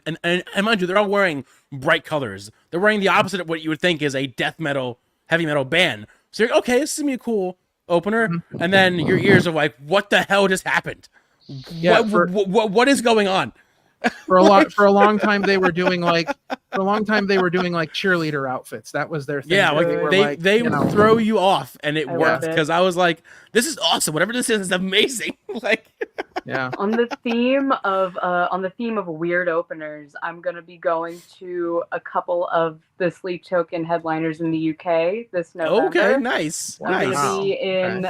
mind you, they're all wearing bright colors. They're wearing the opposite of what you would think is a death metal, heavy metal band. So you're like, okay, this is gonna be a cool opener, and then your ears are like, what the hell just happened? Yeah, what is going on? For a long time they were doing like cheerleader outfits. That was their thing. Yeah, like they would throw you off, and it worked, because I was like, this is awesome. Whatever this is amazing. Like, yeah. On the theme of weird openers, I'm gonna be going to a couple of the Sleep Token headliners in the UK this November. Okay, nice. I'm gonna be in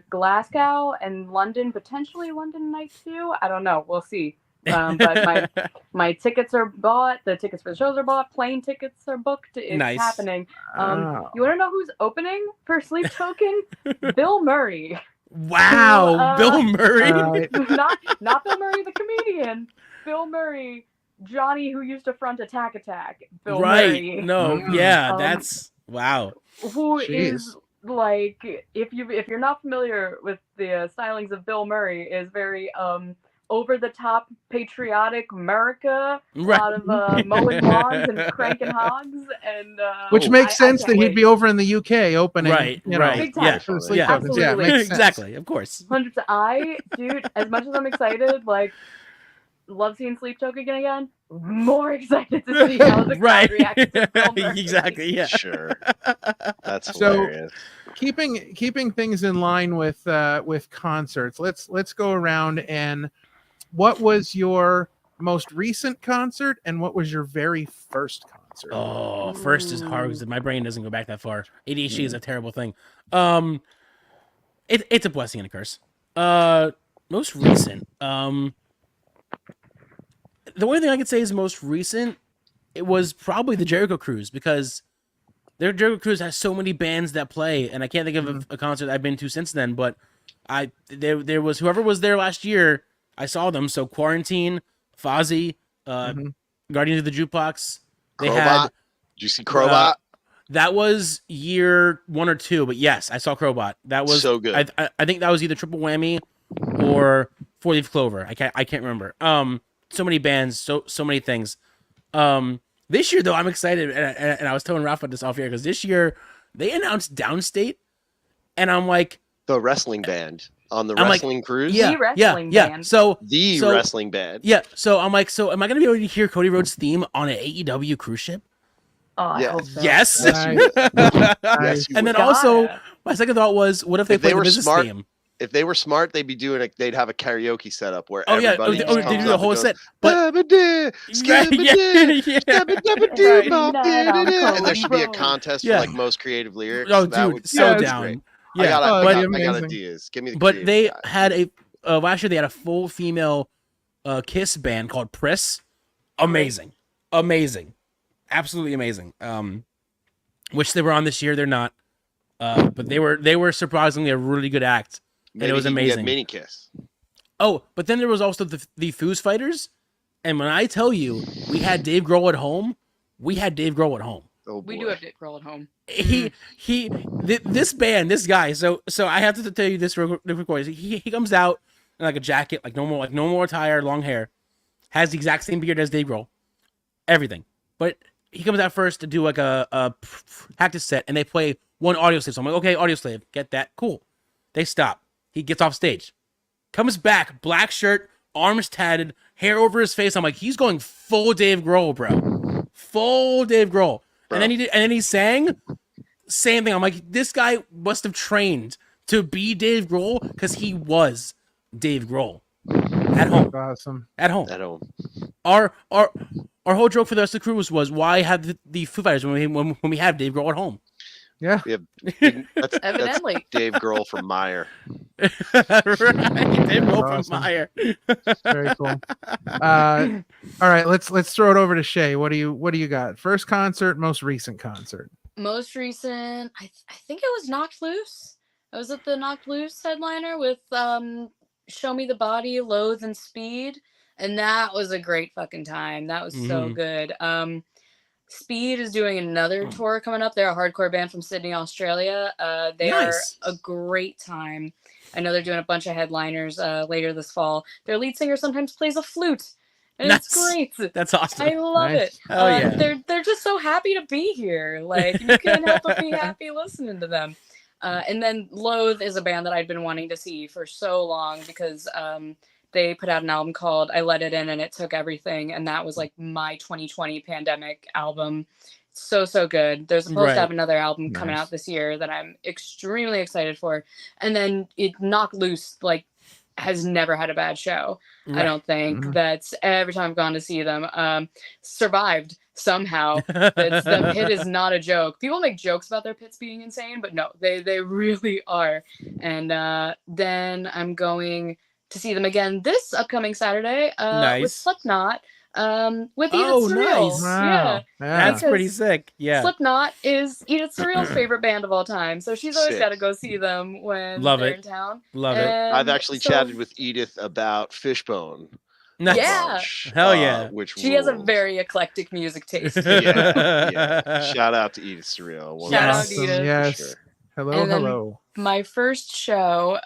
Glasgow and London, potentially London night 2. I don't know. We'll see. But my tickets are bought. The tickets for the shows are bought. Plane tickets are booked. It's happening. You want to know who's opening for Sleep Token? Bill Murray. Wow, Bill Murray. Not Bill Murray the comedian. Bill Murray, Johnny who used to front Attack. Bill Murray. No, yeah, that's wow. Who is like, if you're not familiar with the stylings of Bill Murray, is very over the top patriotic America, a lot of mowing lawns and cranking hogs, and which makes sense that he'd be over in the UK opening, Absolutely. Exactly, of course. 100%. Dude, as much as I'm excited, like, love seeing Sleep Token again, more excited to see how the crowd reacts to Bill Murray. Exactly, yeah. Sure. That's hilarious. Keeping things in line with concerts, let's go around, and what was your most recent concert, and what was your very first concert? Oh, first is hard because my brain doesn't go back that far. ADHD is a terrible thing. It's a blessing and a curse. Most recent. The only thing I could say is most recent, it was probably the Jericho Cruise, because their Jericho Cruise has so many bands that play, and I can't think of a concert I've been to since then, but there was whoever was there last year, I saw them. So Quarantine, Fozzy, Guardians of the Jukebox. They Crowbot. had. Did you see Crowbot? That was year 1 or 2, but yes, I saw Crowbot. That was so good. I think that was either Triple Whammy or 4-Leaf Clover. I can't remember. So many bands, so many things. This year though, I'm excited, and I was telling Ralph about this off here, because this year they announced Downstate, and I'm like, the wrestling band on the wrestling cruise. The wrestling band. So wrestling band. Yeah. So I'm like, am I gonna be able to hear Cody Rhodes' theme on an AEW cruise ship? Oh, I hope so. Yes. Yes, you And then would. also my second thought was, what if they If they played the were business smart- theme? If they were smart, they'd be doing it. They'd have a karaoke setup where Oh yeah, everybody they just do comes the up whole and goes, set. But "Dabba-dee, right, yeah, skibba-dee, yeah, stabba-dabba-doo, right. bop, Night on dee-dee-dee." And there Cody should be a Road. contest Yeah. for like most creative lyrics. Oh, That dude, would so that'd be down. great. Yeah, Oh, I that'd be got amazing. ideas. Give me the but creative they guy. had last year they had a full female Kiss band called Priss. Amazing, absolutely amazing. Which they were on this year. They're not. But they were surprisingly a really good act, Maybe and it was he can get amazing. Mini Kiss. Oh, but then there was also the Foos Fighters, and when I tell you we had Dave Grohl at home, we had Dave Grohl at home. Oh boy. We do have Dick Roll at home. This band, this guy. So I have to tell you this real quick. He comes out in like a jacket, like normal attire, long hair, has the exact same beard as Dave Grohl, everything. But he comes out first to do like a practice set, and they play one audio slave. So I'm like, okay, audio slave, get that, cool. They stop. He gets off stage, comes back, black shirt, arms tatted, hair over his face. I'm like, he's going full Dave Grohl, bro, full Dave Grohl. Bro. And then he sang, same thing. I'm like, this guy must have trained to be Dave Grohl because he was Dave Grohl at home. Awesome. At home. At home. Our whole joke for the rest of the crew was why have the Foo Fighters when we have Dave Grohl at home? Yeah. We have that's Evidently. Dave Grohl from Meyer. Right, Dave Grohl Awesome. from Meyer. Very cool. All right, let's throw it over to Shea. What do you got? First concert, most recent concert. Most recent, I think it was Knocked Loose. I was at the Knocked Loose headliner with Show Me the Body, Loathe, and Speed. And that was a great fucking time. That was so good. Speed is doing another tour coming up. They're a hardcore band from Sydney, Australia. They Nice. are a great time. I know they're doing a bunch of headliners later this fall. Their lead singer sometimes plays a flute. And it's great. That's awesome. I love Nice. it. Oh, yeah. They're just so happy to be here. Like, you can't help but be happy listening to them. And then Loathe is a band that I'd been wanting to see for so long because they put out an album called I Let It In and It Took Everything. And that was like my 2020 pandemic album. So good. They're supposed to have another album coming out this year that I'm extremely excited for. And then Knock Loose, like, has never had a bad show. I don't think. That's every time I've gone to see them. Survived somehow. The pit is not a joke. People make jokes about their pits being insane, but no, they really are. And then I'm going to see them again this upcoming Saturday with Slipknot. With Edith Surreal. Nice. Wow. Yeah. That's Because pretty sick. Yeah. Slipknot is Edith Surreal's favorite band of all time, so she's always Sick. got to go see them when Love they're it. in town. Love it. I've actually chatted with Edith about Fishbone. Nice. Yeah. Bunch, Hell yeah. Which She has a rules. very eclectic music taste. yeah. Shout out to Edith Surreal. One Shout of out the- to Edith. Yes. for sure. Hello, And then- hello. My first show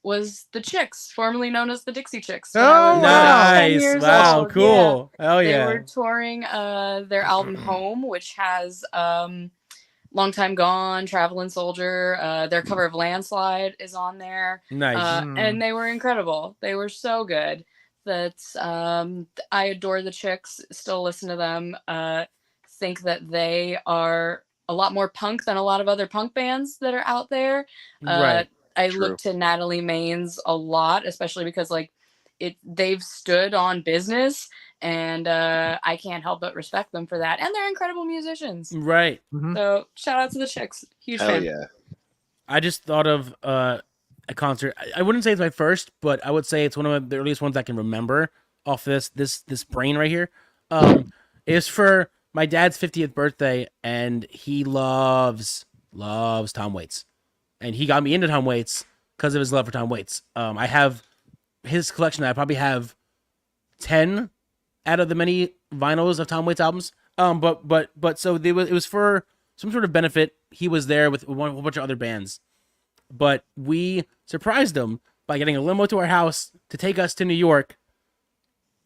was the Chicks, formerly known as the Dixie Chicks. when Oh, I was wow. 10 Nice. years Wow. old. Cool. Hell Yeah. yeah. They were touring their album Home, which has Long Time Gone, Traveling Soldier. Their cover of Landslide is on there. Nice. And they were incredible. They were so good. That's I adore the Chicks. Still listen to them. Think that they are a lot more punk than a lot of other punk bands that are out there. Right. I True. look to Natalie Maines a lot, especially because like they've stood on business, and I can't help but respect them for that. And they're incredible musicians. Right. So shout out to the Chicks. Huge Hell fan. yeah. I just thought of a concert. I wouldn't say it's my first, but I would say it's one of the earliest ones I can remember off this brain right here. It's for my dad's 50th birthday, and he loves Tom Waits, and he got me into Tom Waits because of his love for Tom Waits. I have his collection. I probably have 10 out of the many vinyls of Tom Waits albums. But so it was for some sort of benefit. He was there with a whole bunch of other bands, but we surprised him by getting a limo to our house to take us to New York,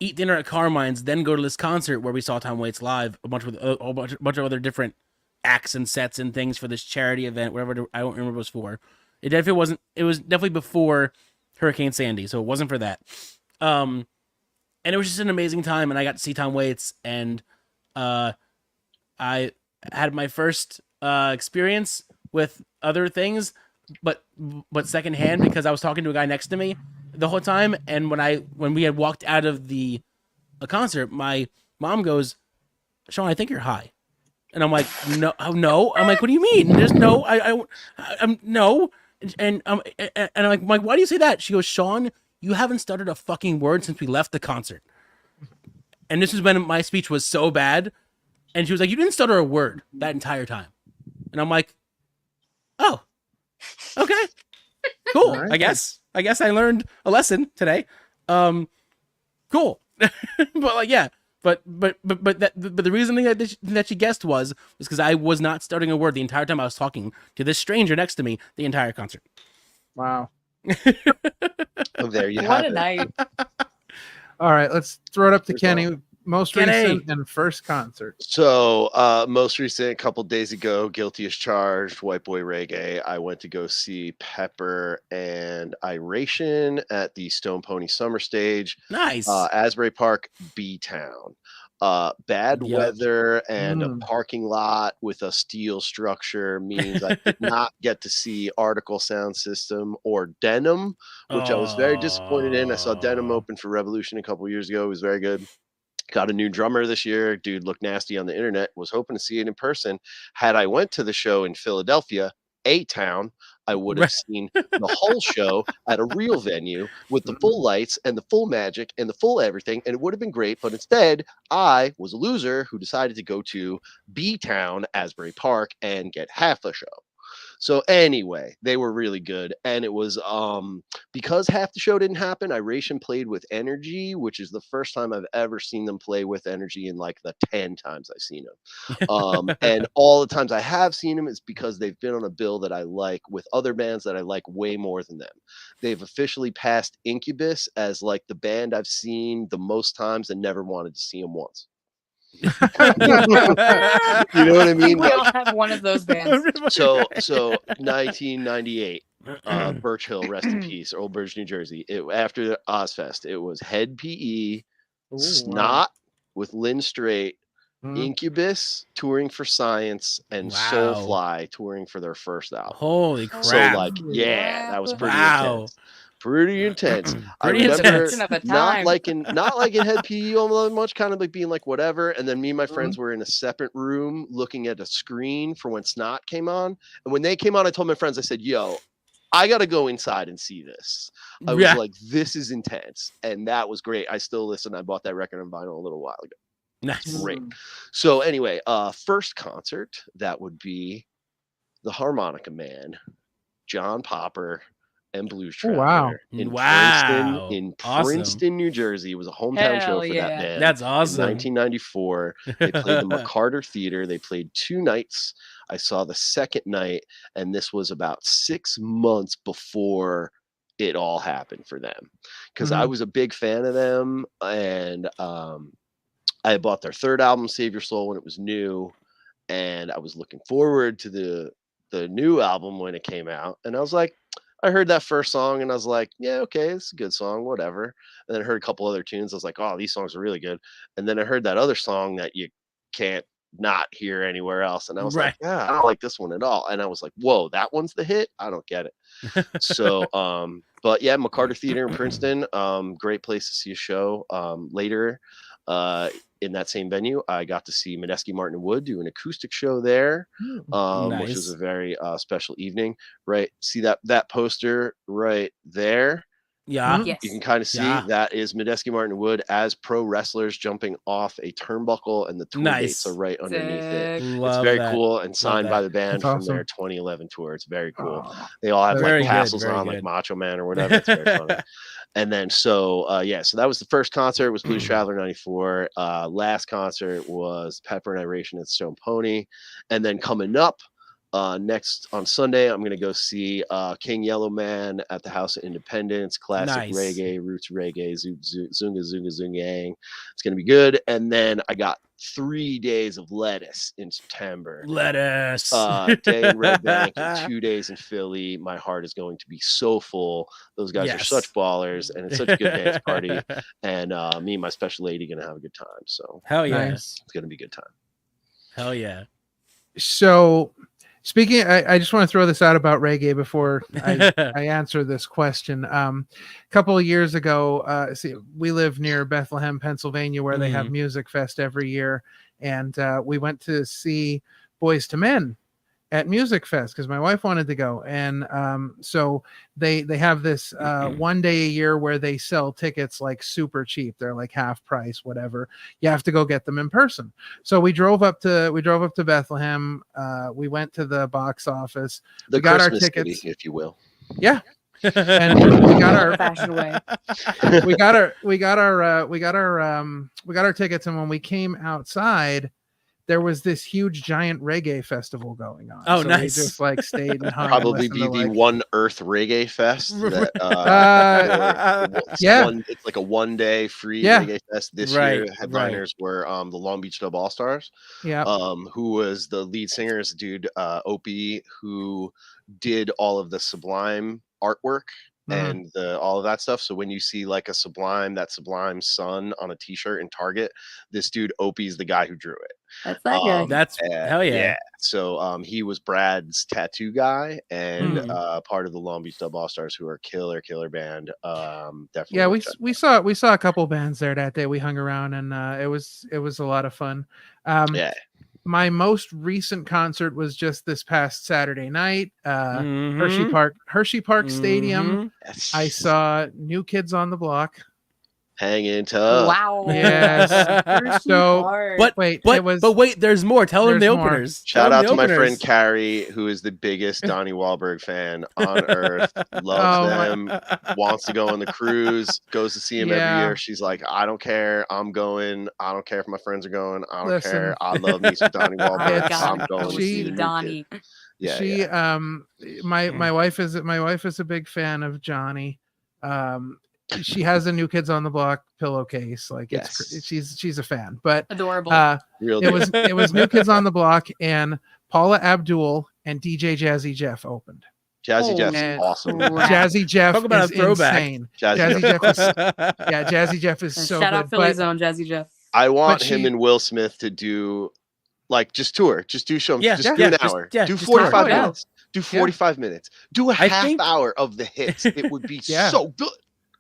eat dinner at Carmine's, then go to this concert where we saw Tom Waits live, a bunch of other different acts and sets and things for this charity event, whatever. I don't remember what it was for. It was definitely before Hurricane Sandy, so it wasn't for that. And it was just an amazing time, and I got to see Tom Waits, and I had my first experience with other things, but secondhand because I was talking to a guy next to me the whole time. And when we had walked out of a concert, my mom goes, "Sean, I think you're high." And I'm like, "No, oh, no." I'm like, "What do you mean? There's no, I'm no." And I'm like, "Why do you say that?" She goes, "Sean, you haven't stuttered a fucking word since we left the concert." And this is when my speech was so bad. And she was like, "You didn't stutter a word that entire time." And I'm like, "Oh, okay, cool. Right. I guess I learned a lesson today. Cool." But like, yeah. But the reasoning that she guessed was because I was not stuttering a word the entire time I was talking to this stranger next to me the entire concert. Wow. Oh, there you have What a it. night. All right, let's throw it up to Here's Kenny. Most Kenny. recent and first concert. So, most recent, a couple days ago, guilty as charged, White Boy Reggae. I went to go see Pepper and Iration at the Stone Pony Summer Stage, Nice. Asbury Park, B-Town. Bad Yep. weather and a Mm. parking lot with a steel structure means I did not get to see Article Sound System or Denim, which I was very disappointed in. I saw Denim open for Revolution a couple years ago. It was very good. Got a new drummer this year. Dude looked nasty on the internet. Was hoping to see it in person. Had I went to the show in Philadelphia, A-Town, I would have seen the whole show at a real venue with the full lights and the full magic and the full everything, and it would have been great. But instead, I was a loser who decided to go to B-Town, Asbury Park, and get half a show. So anyway, they were really good, and it was because half the show didn't happen. Iration played with Energy, which is the first time I've ever seen them play with Energy in like the 10 times I've seen them. And all the times I have seen them is because they've been on a bill that I like with other bands that I like way more than them. They've officially passed Incubus as like the band I've seen the most times and never wanted to see them once. You know what I mean? We all have one of those bands. So 1998, Birch Hill, rest in peace, Old Bridge, New Jersey. After Ozfest, it was Head PE, Ooh, Snot with Lynn Strait, wow. Incubus touring for Science, and Wow. Soulfly touring for their first album. Holy crap. So like, yeah, that was pretty intense. Pretty intense. I Pretty remember intense. Of a not time. liking Head PE all that much, kind of like being like whatever. And then me and my friends were in a separate room looking at a screen for when Snot came on. And when they came on, I told my friends, I said, "Yo, I gotta go inside and see this." I was like, "This is intense," and that was great. I still listen. I bought that record on vinyl a little while ago. Nice. Great. So anyway, first concert that would be the Harmonica Man, John Popper, and Blues Oh, Traveler wow. in Wow. Awesome. Princeton, New Jersey. It was a hometown show Hell for yeah. that band. That's In awesome. 1994, they played the McCarter Theater. They played 2 nights. I saw the second night, and this was about 6 months before it all happened for them, because I was a big fan of them, and I bought their third album, Save Your Soul, when it was new, and I was looking forward to the new album when it came out, and I was like, I heard that first song and I was like, yeah, okay, it's a good song, whatever. And then I heard a couple other tunes. I was like, oh, these songs are really good. And then I heard that other song that you can't not hear anywhere else. And I was like, yeah, I don't like this one at all. And I was like, whoa, that one's the hit? I don't get it. So, but yeah, McCarter Theater in Princeton, great place to see a show. Later, in that same venue, I got to see Medeski Martin Wood do an acoustic show there, which was a very special evening. Right, see that poster right there. Yeah. Yes. You can kind of see that is Medeski Martin Wood as pro wrestlers jumping off a turnbuckle, and the tour dates are right underneath it. It's very cool and signed by the band from their 2011 tour. It's very cool. Oh, They all have very like tassels good, on, like Macho Man or whatever. It's very funny. And then so that was the first concert. It was Blues Traveler 94. Last concert was Pepper and Iration at Stone Pony. And then coming up next on Sunday, I'm gonna go see King Yellow Man at the House of Independence, classic reggae, roots reggae, zunga zunga zunga yang. It's gonna be good. And then I got 3 days of Lettuce in September. Lettuce. Day in Red Bank and 2 days in Philly. My heart is going to be so full. Those guys are such ballers, and it's such a good dance party. And me and my special lady gonna have a good time. So hell yeah, nice. it's gonna be a good time. Hell yeah. So Speaking, I just want to throw this out about reggae before I answer this question. A couple of years ago, we live near Bethlehem, Pennsylvania, where they have Music Fest every year, and we went to see Boys to Men at Music Fest because my wife wanted to go, and so they have this one day a year where they sell tickets like super cheap. They're like half price, whatever. You have to go get them in person. So we drove up to Bethlehem. We went to the box office. The we got Christmas our tickets, city, if you will. Yeah. And we got our fashion way. we got our tickets, and when we came outside, there was this huge giant reggae festival going on. Oh, so nice. We just like stayed and hung. Probably and be to, the like, One Earth Reggae Fest. That, yeah. It's like a 1 day free Yeah. reggae fest. This Right, year, headliners were the Long Beach Dub All Stars. Yeah. Who was the lead singer? Is dude Opie, who did all of the Sublime artwork and all of that stuff. So when you see like that Sublime sun on a t-shirt in Target, this dude Opie's the guy who drew it. That's that guy. That's hell yeah. So he was Brad's tattoo guy and part of the Long Beach Dub All Stars, who are killer band. Definitely. Yeah, we saw a couple bands there that day. We hung around, and it was a lot of fun. My most recent concert was just this past Saturday night, Hershey Park Stadium. Yes. I saw New Kids on the Block. Hanging tough. Wow. Yes. So, but wait, there's more. Tell them the there's more. openers. Shout Tell out them to the my friend openers. Carrie, who is the biggest Donnie Wahlberg fan on earth. Loves them. Wants to go on the cruise. Goes to see him every year. She's like, I don't care. I'm going. I don't care if my friends are going. I don't care. I love me some Donnie Wahlberg. I'm going to see Donnie. Yeah. My wife is a big fan of Johnny. She has a New Kids on the Block pillowcase. Like she's a fan. But adorable. It was New Kids on the Block, and Paula Abdul and DJ Jazzy Jeff opened. Jazzy Jeff is awesome. Jazzy Jeff Talk about is a throwback. insane. Jazzy Jeff is so shout good. out Philly Zone, Jazzy Jeff. I want him and Will Smith to do like just tour. Just do show. Just do an hour. Do 45 minutes. Do 45 minutes. Do a half hour of the hits. It would be so good.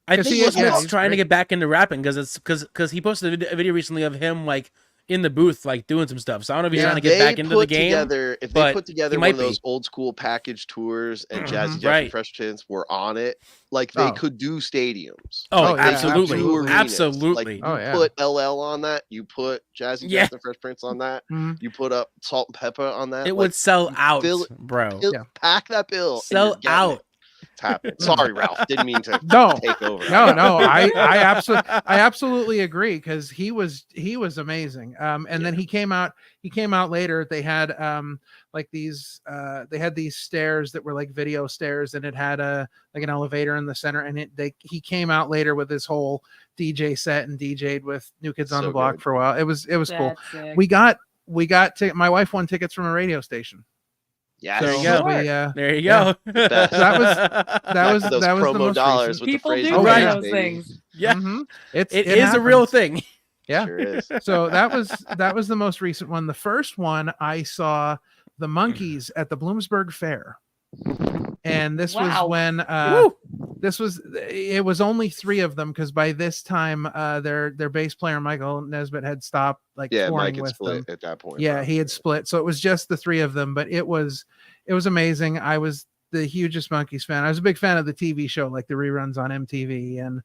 I think Will Smith's trying to get back into rapping because he posted a video recently of him like in the booth like doing some stuff. So I don't know if he's trying to get back into the game. If they put together one of those old school package tours and Jazzy Jeff and Fresh Prince were on it, like they could do stadiums. Oh, absolutely, absolutely. Like, you put LL on that. You put Jazzy Jeff and Fresh Prince on that. You put up Salt and Pepper on that. It would sell out, bro. Pack that bill. Sell out. It's happened. Sorry, Ralph. Didn't mean to take over. No. I absolutely agree because he was amazing. And then he came out later. They had like these stairs that were like video stairs, and it had an elevator in the center. And he came out later with his whole DJ set and DJ'd with New Kids on the Block for a while. It was cool. Sick. We got my wife won tickets from a radio station. Yeah, there you go. There you go. That was those promo the most dollars with people the phrase. Do those things. Yeah, it is a real thing. Yeah, sure is. So that was the most recent one. The first one I saw the Monkees at the Bloomsburg Fair, and this was when it was only 3 of them because by this time their bass player Michael Nesbitt had stopped touring Mike had with split them at that point. Yeah, he had split, so it was just the 3 of them. But it was amazing. I was the hugest Monkees fan. I was a big fan of the TV show, like the reruns on MTV, and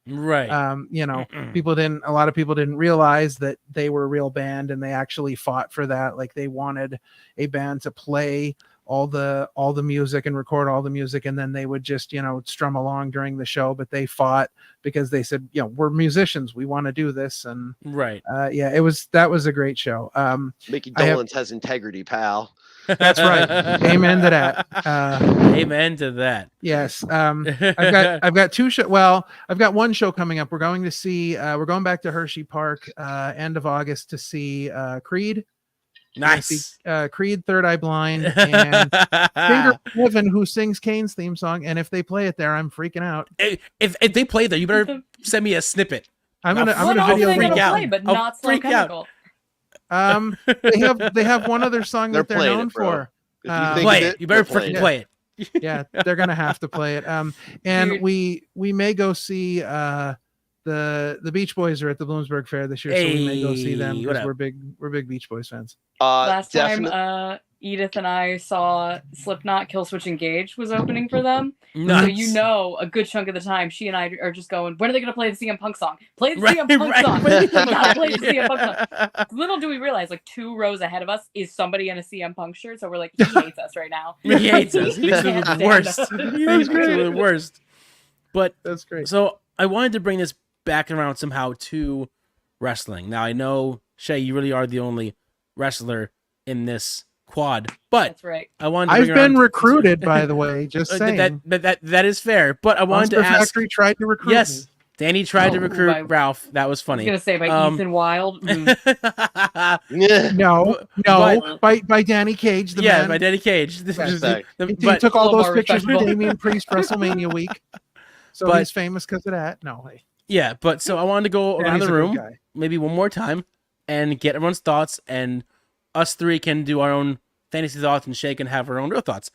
a lot of people didn't realize that they were a real band, and they actually fought for that. Like they wanted a band to play all the music and record all the music, and then they would just strum along during the show. But they fought because they said, we're musicians, we want to do this. And that was a great show. Mickey Dolenz has integrity, pal. That's right. Amen to that. Amen to that. Yes. I've got 2 shows. Well, I've got 1 show coming up. We're going to see. We're going back to Hershey Park end of August to see Creed. Nice. Creed, Third Eye Blind, and Finger Heaven, who sings Kane's theme song. And if they play it there, I'm freaking out. If they play there, you better send me a snippet. I'm gonna video freak out. Play, but not Slow freak Chemical. Out. They have one other song that they're known for. If you think Play of it. You better you're playing freaking it. play it. Yeah, they're gonna have to play it. And Dude. we may go see the Beach Boys are at the Bloomsburg Fair this year, so we may go see them Hey, because what we're big Beach Boys fans. Last time, Definitely. Edith and I saw Slipknot Killswitch Engage was opening for them. Nuts. So you know, a good chunk of the time, she and I are just going, when are they going to play the CM Punk song? Play the Right, CM Punk right. song. You gotta play the CM Punk Yeah. song. Little do we realize, like 2 rows ahead of us is somebody in a CM Punk shirt. So we're like, he hates us right now. He hates us. He thinks we're can't the stand worst. us. He thinks we're the worst. But That's great. so I wanted to bring this back around somehow to wrestling. Now I know, Shea, you really are the only wrestler in this quad, but That's right. I wanted to I've bring been around recruited, by the way. Just saying. that is fair. But I wanted Monster to ask. Factory tried to recruit Yes, me. Danny tried to Oh, recruit by- Ralph. That was I funny. was going to say by Ethan Wild. Yeah. No, by Danny Cage, the man. by Danny Cage. Respect. He took all A little those more pictures with respectable. Damian Priest WrestleMania week. So But- he's famous because of that. No, hey. Yeah, but so I wanted to go around Danny's the a good room guy. maybe one more time and get everyone's thoughts, and us three can do our own fantasy thoughts, and Shay can have her own real thoughts.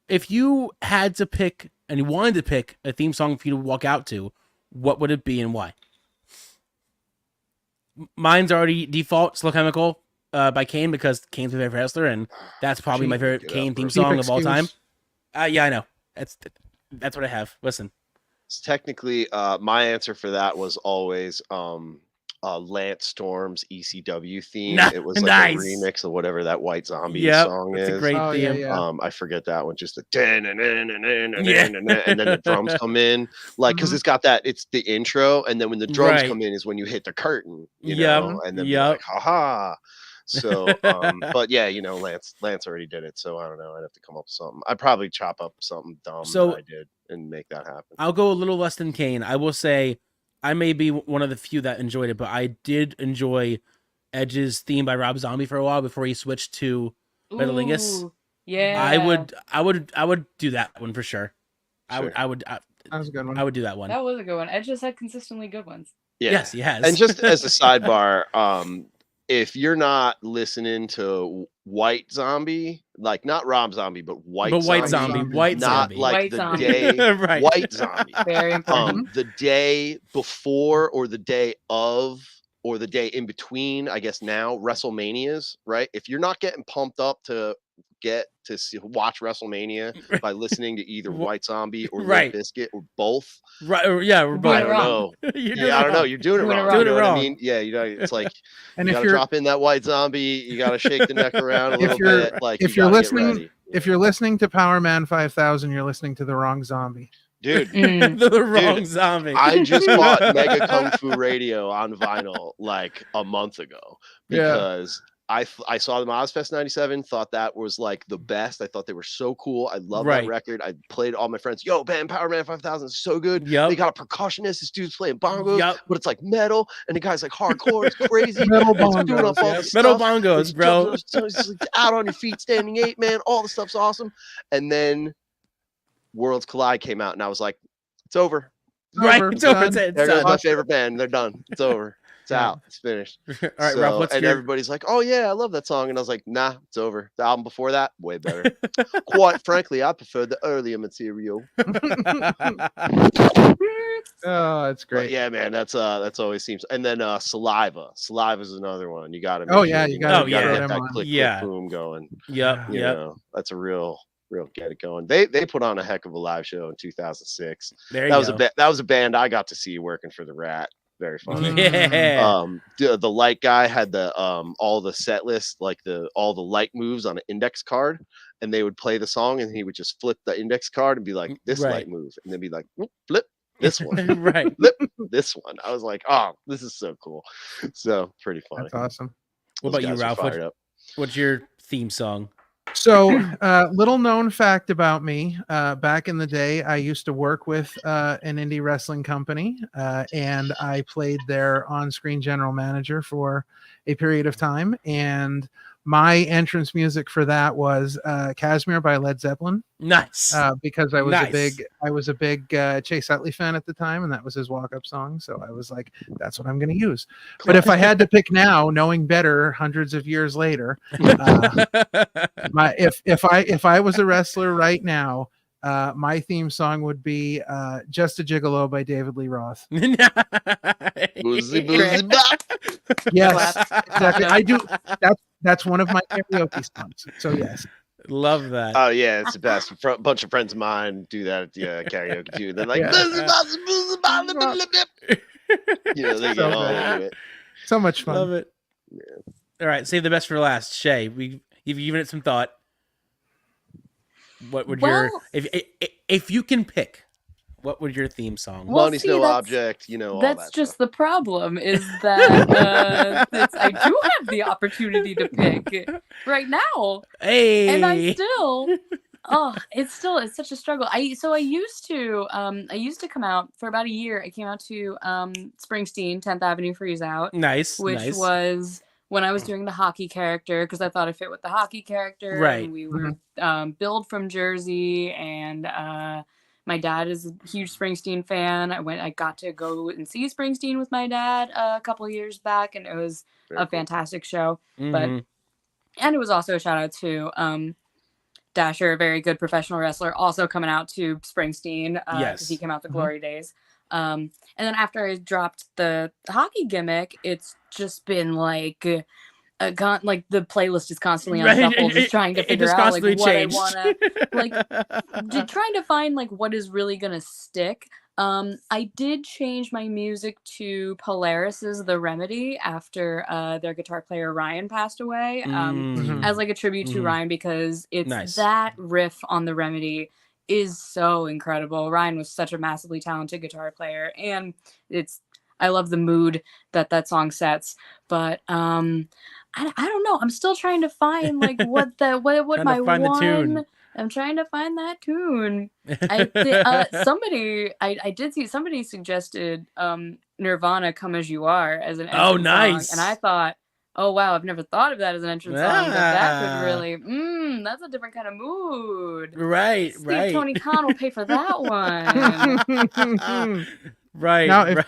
If you had to pick and you wanted to pick a theme song for you to walk out to, what would it be and why? Mine's already default Slow Chemical by Kane, because Kane's my favorite wrestler, and that's probably my favorite Look it Kane up, theme bro. song Cheap of all time. excuse. Yeah, I know. That's what I have. Listen. Technically, my answer for that was always Lance Storm's ECW theme. It was like Nice. a remix of whatever that White Zombie Yep, song that's is. a great Oh, yeah, theme. yeah. I forget that one. Just the and Yeah. then the drums come in, like, because Mhm. it's got that. It's the intro, and then when the drums Right. come in is when you hit the curtain, you Yep, know, and then be yep. like, haha. So, but yeah, you know, Lance already did it, so I don't know. I'd have to come up with something. I'd probably chop up something dumb So- that I did and make that happen. I'll go a little less than Kane. I will say I may be one of the few that enjoyed it, but I did enjoy Edge's theme by Rob Zombie for a while before he switched to Metalingus. Ooh, yeah. I would do that one for sure. Sure. I would That was a good one. I would do that one. That was a good one. Edge has had consistently good ones. Yeah. Yes, he has. And just as a sidebar, if you're not listening to White Zombie, like not Rob Zombie, but White White Zombie, Zombie, White not Zombie. like White the Zombie. day Right. White Zombie. Very important. The day before or the day of or the day in between, I guess now, WrestleManias, right? If you're not getting pumped up to watch WrestleMania by listening to either White Zombie or Right. Limp Bizkit or both, Right, yeah, we're Doing I it both. don't wrong. know. You're Yeah, I don't know. wrong. You're doing it Doing it wrong. wrong. You know what I Wrong. mean? Yeah, you know, it's like And you if gotta you're drop in that White Zombie. You gotta shake the neck around a If little you're- bit. Like if you you're gotta get listening- ready. if you're listening to Power Man 5000, you're listening to the wrong zombie. Dude, Mm. the wrong zombie. I just bought Mega Kung Fu Radio on vinyl like a month ago because I saw them at Ozfest 97, thought that was like the best. I thought they were so cool. I love Right. that record. I played all my friends, yo, man, Power Man 5000 is so good. Yep. They got a percussionist. This dude's playing bongos, Yep. but it's like metal, and the guy's like hardcore. It's crazy. Metal He's doing bongos, up all yeah. the Metal stuff. bongos, He's bro. jumping, he's like out on your feet, standing 8, man. All the stuff's awesome. And then Worlds Collide came out, and I was like, it's over. Right, Over, it's over. done. It's it. There It's goes my done. favorite band. They're done. It's over. It's Yeah. out. It's finished. All right, So- Ralph, what's and your... everybody's like, "Oh yeah, I love that song," and I was like, "Nah, it's over." The album before that, way better. Quite frankly, I prefer the earlier material. Oh, it's But great. yeah, man, that's always seems. And then Saliva. Saliva's another one. You got to. Oh, yeah, you gotta throw get them that on. click, Yeah. click, boom going. Yep, You yep. know, that's a real get it going. They put on a heck of a live show in 2006. There you That was go. that was a band I got to see working for the Rat. Very funny. Yeah. The light guy had the all the set list, like all the light moves on an index card, and they would play the song, and he would just flip the index card and be like, "This Right. light move," and then be like, "Whoop, "Flip this one, Right. flip this one." I was like, "Oh, this is so cool." So pretty funny. That's awesome. What Those about you, guys are Ralph? fired up. What's your theme song? So, little known fact about me: back in the day, I used to work with an indie wrestling company, and I played their on-screen general manager for a period of time. And my entrance music for that was Casimir by Led Zeppelin. Nice. Because I was Nice. a big Chase Utley fan at the time, and that was his walk-up song. So I was like, that's what I'm going to use. But if I had to pick now, knowing better, hundreds of years later, if I was a wrestler right now, my theme song would be "Just a Gigolo" by David Lee Roth. Boozy, boozy, bop. Yes, exactly. I do. That's one of my karaoke songs. So yes. Love that. Oh yeah, it's the best. A bunch of friends of mine do that at the karaoke too. They're like, you know, they get all into it. So much fun. Love it. Yeah. All right, save the best for last. Shay, you've given it some thought. What would your if you can pick? What would your theme song? Money's no object, you know. That's all that just stuff. the problem. Is that I do have the opportunity to pick right now, Hey, and I'm still. It's such a struggle. I used to come out for about a year. I came out to Springsteen 10th Avenue Freeze Out. Nice, which was when I was doing the hockey character, because I thought it fit with the hockey character. Right. And we were billed from Jersey, and my dad is a huge Springsteen fan. I got to go and see Springsteen with my dad a couple of years back, and it was a fantastic show. Mm-hmm. And it was also a shout out to Dasher, a very good professional wrestler, also coming out to Springsteen. Yes. He came out the Glory Days. And then after I dropped the hockey gimmick, it's just been like the playlist is constantly on shuffle, just trying to figure out like what changed. I want to trying to find like what is really gonna stick. I did change my music to Polaris's The Remedy after their guitar player Ryan passed away, as like a tribute to Ryan, because it's that riff on The Remedy is so incredible. Ryan was such a massively talented guitar player, and I love the mood that song sets. But I don't know. I'm still trying to find like what my one. I'm trying to find that tune. I did see somebody suggested Nirvana "Come As You Are" as an entrance song, and I thought, oh wow, I've never thought of that as an entrance song, but that could really that's a different kind of mood. Right, Steve Tony Khan will pay for that one. Right. Now, if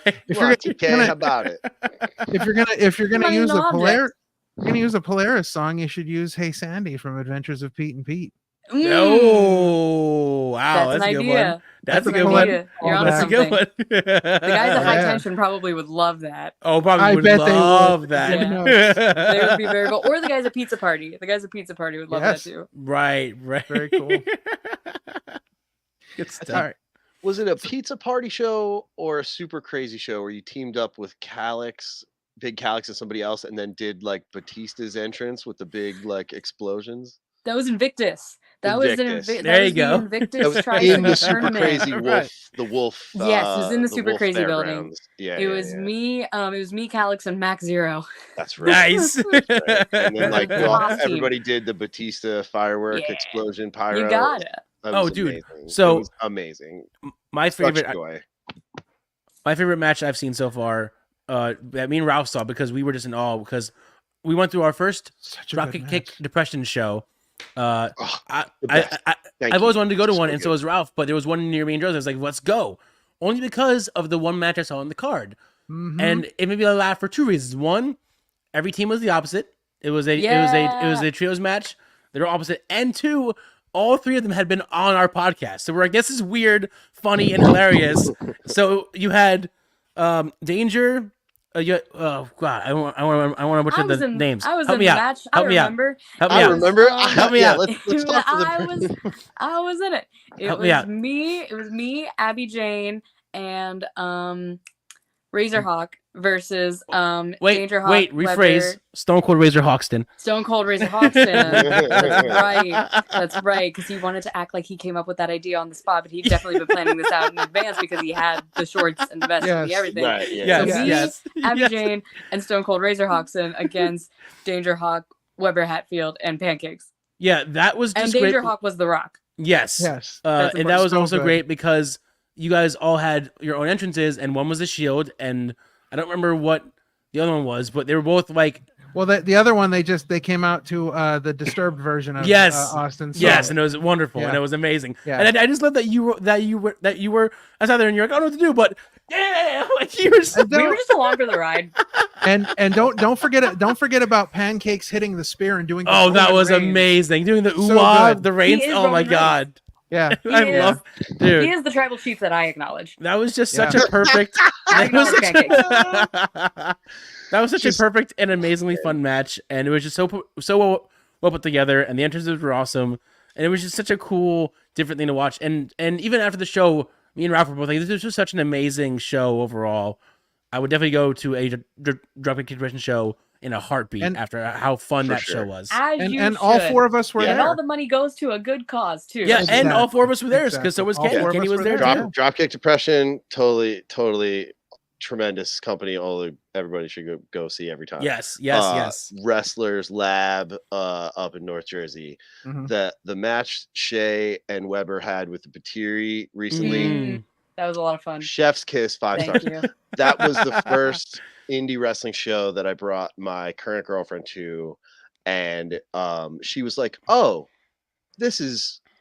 you're gonna, how about it? If you're gonna use a Polaris song, you should use "Hey Sandy" from Adventures of Pete and Pete. Oh, wow, that's an idea. Good one. That's a good one. You're on that's something. A good one. The guys at High Tension probably would love that. Oh, probably would love that. Yeah. They would be very cool. Or the guys at Pizza Party. The guys at Pizza Party would love that too. Right. Very cool. Good stuff. All right. Was it a Pizza Party show or a Super Crazy show where you teamed up with Big Calix and somebody else, and then did like Batista's entrance with the big like explosions? That was Invictus. That was in there you go. Invictus in the Super Crazy Wolf. The Wolf. Yes, it was in the Super Crazy building. Yeah, it was me. It was me, Calix, and Max Zero. That's right. Nice. Right. And then like everybody did the Batista firework explosion pyro. You got it. Oh, dude. Amazing. So it was amazing. My favorite match I've seen so far. That me and Ralph saw because we were just in awe because we went through our first Rocket Kick Depression show. I've always wanted to go to one, and so was Ralph, but there was one near me in Jersey. I was like, let's go, only because of the one match I saw on the card. And it made me laugh for two reasons. One, every team was the opposite. It was a trios match. They were opposite, and two, all three of them had been on our podcast, so we're like, this is weird, funny, and hilarious. So you had Danger. Oh God, I want to butcher the names. I was in the match. Help me out. Help me out. Let's talk I was in it. It was me, Abby Jane, and Razorhawk versus Danger Hawk. Wait, rephrase. Weber. Stone Cold Razor Hawkston. Stone Cold Razor Hawkston. That's right. Because he wanted to act like he came up with that idea on the spot, but he'd definitely been planning this out in advance because he had the shorts and the vest and everything. Right, Abby Jane, and Stone Cold Razor Hawkston against Danger Hawk, Weber Hatfield, and Pancakes. Yeah, that was just and Danger great. Hawk was The Rock. Yes. And that was also great because you guys all had your own entrances, and one was a Shield, and I don't remember what the other one was, but they were both like Well, the other one they came out to the Disturbed version of Austin. So, yes, and it was wonderful and it was amazing. And I just love that you were as out there and you're like, I don't know what to do, but yeah, like you were. We were just along for the ride. And don't forget about Pancakes hitting the spear and doing. The that was Reigns. amazing. Doing the the Reigns. Oh my god. Yeah, dude. He is the tribal chief that I acknowledge. That was just such a perfect. That was such a perfect and amazingly fun match, and it was just so well put together, and the entrances were awesome, and it was just such a cool, different thing to watch. And even after the show, me and Ralph were both like, this was just such an amazing show overall. I would definitely go to a Dropkick Convention show in a heartbeat after how fun that show was. And all four of us were there. And all the money goes to a good cause too. Yeah, and all four of us were there because so was Kenny. Kenny was there. Dropkick Depression, totally tremendous company. Everybody should go see every time. Yes. Wrestlers Lab up in North Jersey. Mm-hmm. The match Shea and Weber had with the Batiri recently. That was a lot of fun. Chef's kiss, 5 stars. That was the first indie wrestling show that I brought my current girlfriend to, and she was like, "Oh,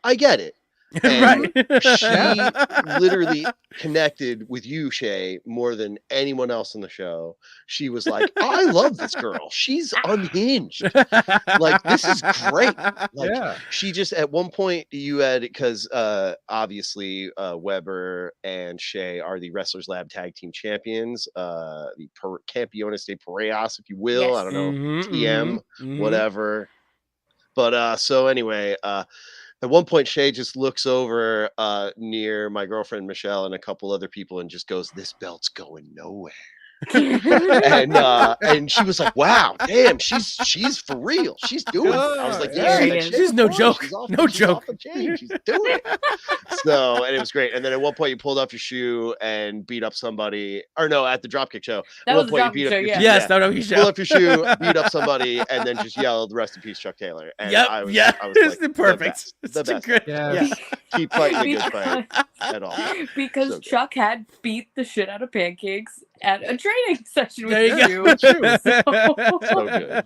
I get it." And she literally connected with you, Shea, more than anyone else in the show. She was like, oh, I love this girl. She's unhinged. Like, this is great. Like, she just, at one point, you had, because obviously Weber and Shea are the Wrestlers Lab Tag Team Champions, the Campeones de Parejas, if you will. Yes. I don't know, TM, whatever. But so anyway, at one point, Shea just looks over near my girlfriend Michelle and a couple other people and just goes, "This belt's going nowhere." and she was like, "Wow, damn, she's for real. She's doing it." I was like, "Yeah, she's no joke. No joke. She's doing it." So, and it was great. And then at one point, you pulled off your shoe and beat up somebody, or no, at the Dropkick show. That was the Dropkick show. Yes, that was pull up your shoe, beat up somebody, and then just yelled, "Rest in peace, Chuck Taylor." And I was like, perfect. The best. Yeah. Keep fighting a good fight at all. Because so Chuck had beat the shit out of Pancakes at a training session with you. So good.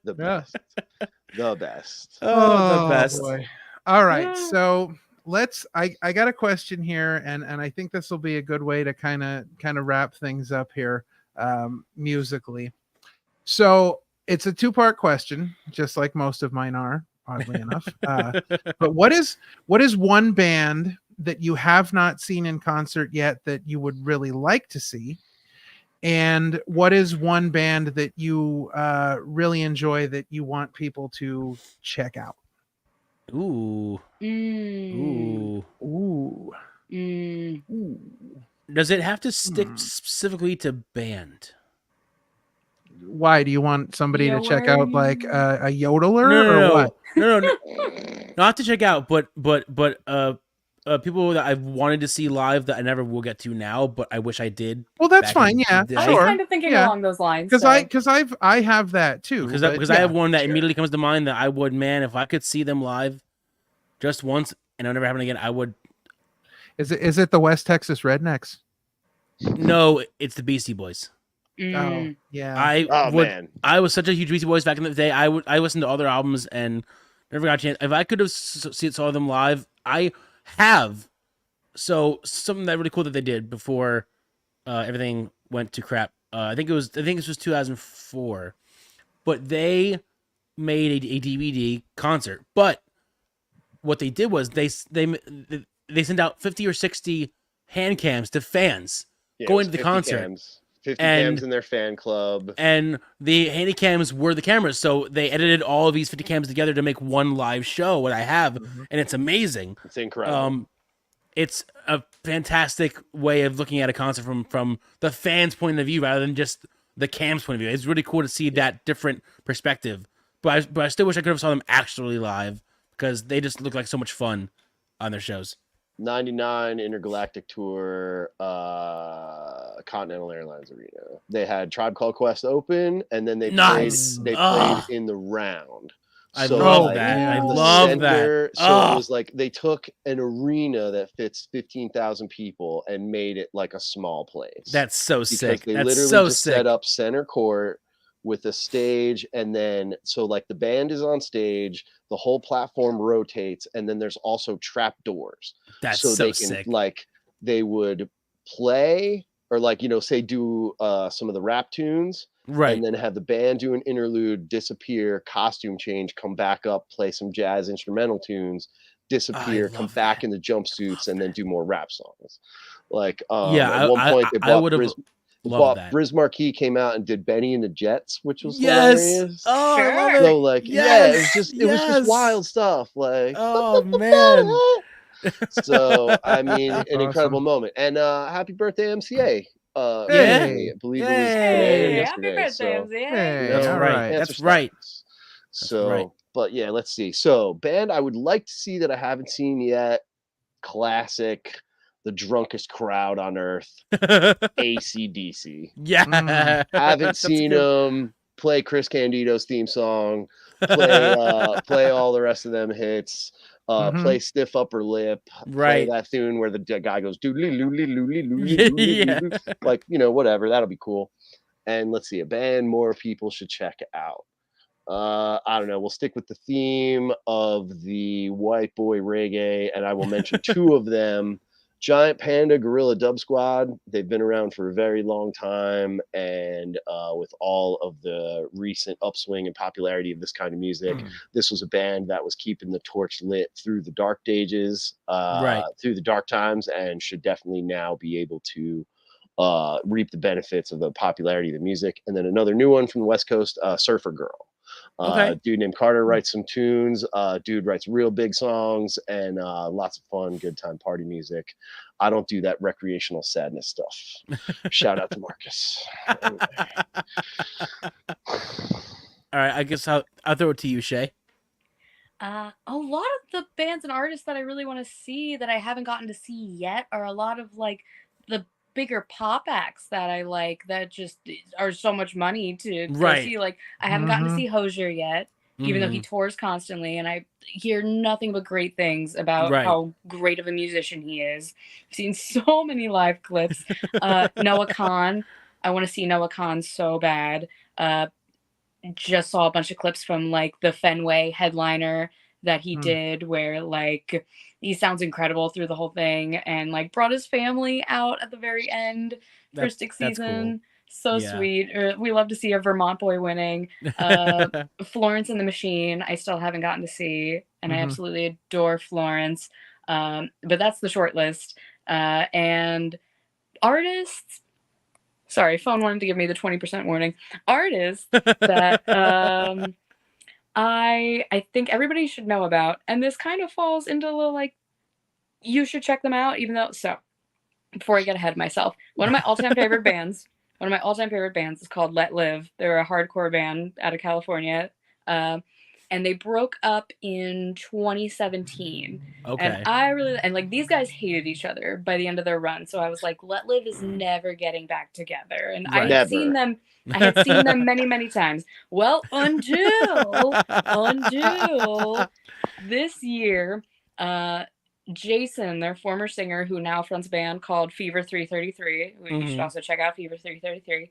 The best. The best. Oh, the best. Boy. All right. So I got a question here, and I think this will be a good way to kind of wrap things up here musically. So it's a 2-part question, just like most of mine are, oddly enough. But what is one band that you have not seen in concert yet that you would really like to see? And what is one band that you really enjoy that you want people to check out? Ooh. Mm. Ooh. Mm. Does it have to stick specifically to band? Why do you want somebody to check out like a yodeler or what? No. Not to check out, but people that I've wanted to see live that I never will get to now, but I wish I did. Well, that's fine. Yeah, I was kind of thinking along those lines. Because I have that too. Because I have one that immediately comes to mind that I would, man, if I could see them live just once and it'll never happen again, I would. Is it the West Texas Rednecks? No, it's the Beastie Boys. Oh yeah. Man. I was such a huge Beastie Boys back in the day. I listened to other albums and never got a chance. If I could have saw them live, I have. So something that really cool that they did before everything went to crap. I think this was 2004, but they made a DVD concert. But what they did was they sent out 50 or 60 hand cams to fans going to the concert. 50 cams in their fan club. And the handy cams were the cameras. So they edited all of these 50 cams together to make one live show, what I have. Mm-hmm. And it's amazing. It's incredible. It's a fantastic way of looking at a concert from the fans' point of view rather than just the cam's point of view. It's really cool to see that different perspective. But I still wish I could have saw them actually live because they just look like so much fun on their shows. 99 Intergalactic Tour, Continental Airlines Arena. They had Tribe Called Quest open, and then they played in the round. I love that. I love that. So it was like they took an arena that fits 15,000 people and made it like a small place. That's so sick. They That's literally so just sick. set up center court with a stage, and then so like the band is on stage, the whole platform rotates, and then there's also trap doors. That's so so they can sick. like they would play or like say do some of the rap tunes, Right. and then have the band do an interlude, disappear, costume change, come back up, play some jazz instrumental tunes, disappear, come back in the jumpsuits, and then do more rap songs. Like at one point they bought Briz Marquis came out and did Benny and the Jets, which was hilarious. Oh, sure. I love it. So like it was just wild stuff. Like oh man. So I mean, That's an incredible awesome. moment. And happy birthday, MCA. Hey. I believe it was today or Hey, yesterday. happy birthday, So MCA. Hey, That's all right. right. That's right. So, right. but yeah, let's see. So, band I would like to see that I haven't seen yet. Classic, the drunkest crowd on earth. AC/DC. Yeah. Haven't seen them play Chris Candido's theme song. Play all the rest of them hits. Play Stiff Upper Lip. Play that tune where the guy goes doodly loodly loodly loodly, like whatever. That'll be cool. And let's see, a band more people should check out. I don't know. We'll stick with the theme of the white boy reggae, and I will mention two of them. Giant Panda Gorilla Dub Squad. They've been around for a very long time, and with all of the recent upswing and popularity of this kind of music, this was a band that was keeping the torch lit through the dark ages, through the dark times, and should definitely now be able to reap the benefits of the popularity of the music. And then another new one from the West Coast, Surfer Girl. Dude named Carter writes some tunes. Dude writes real big songs and lots of fun, good time party music. I don't do that recreational sadness stuff. Shout out to Marcus. Anyway. All right, I guess I'll throw it to you, Shay. A lot of the bands and artists that I really want to see that I haven't gotten to see yet are a lot of like the bigger pop acts that I like that just are so much money to go see. Like I haven't gotten to see Hozier yet, even though he tours constantly, and I hear nothing but great things about how great of a musician he is. I've seen so many live clips. Noah Khan, I want to see Noah Khan so bad. Just saw a bunch of clips from like the Fenway headliner that he did where like he sounds incredible through the whole thing and like brought his family out at the very end for Stick Season. Cool. Sweet. We love to see a Vermont boy winning. Florence and the Machine I still haven't gotten to see, and I absolutely adore Florence. But that's the short list. And artists, sorry, phone wanted to give me the 20% warning. Artists that I think everybody should know about, and this kind of falls into the like you should check them out, even though before I get ahead of myself, one of my all-time favorite bands is called Let Live. They're a hardcore band out of California. And they broke up in 2017. Okay. And like these guys hated each other by the end of their run. So I was like, Let Live is never getting back together. And I had seen them many, many times. Well, until this year, Jason, their former singer, who now fronts a band called Fever 333, you should also check out Fever 333,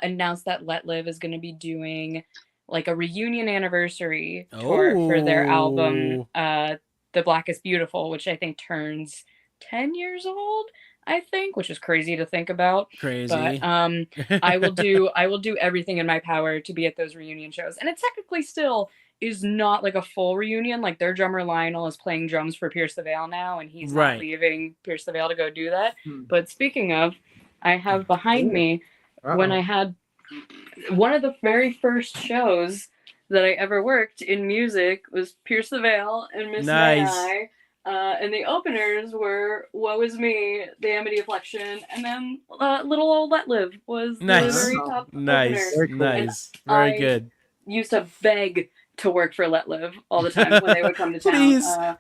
announced that Let Live is going to be doing like a reunion anniversary tour for their album The Black is Beautiful, which I think turns 10 years old, I think, which is crazy to think about. But I will do everything in my power to be at those reunion shows. And it technically still is not like a full reunion. Like their drummer Lionel is playing drums for Pierce the Veil now, and he's not leaving Pierce the Veil to go do that. But speaking of, I have behind me when I had one of the very first shows that I ever worked in music was Pierce the Veil and Miss May I. And the openers were Woe Is Me, The Amity Affliction, and then Little Old Let Live was the very top opener. Very good. Used to beg to work for Let Live all the time when they would come to town.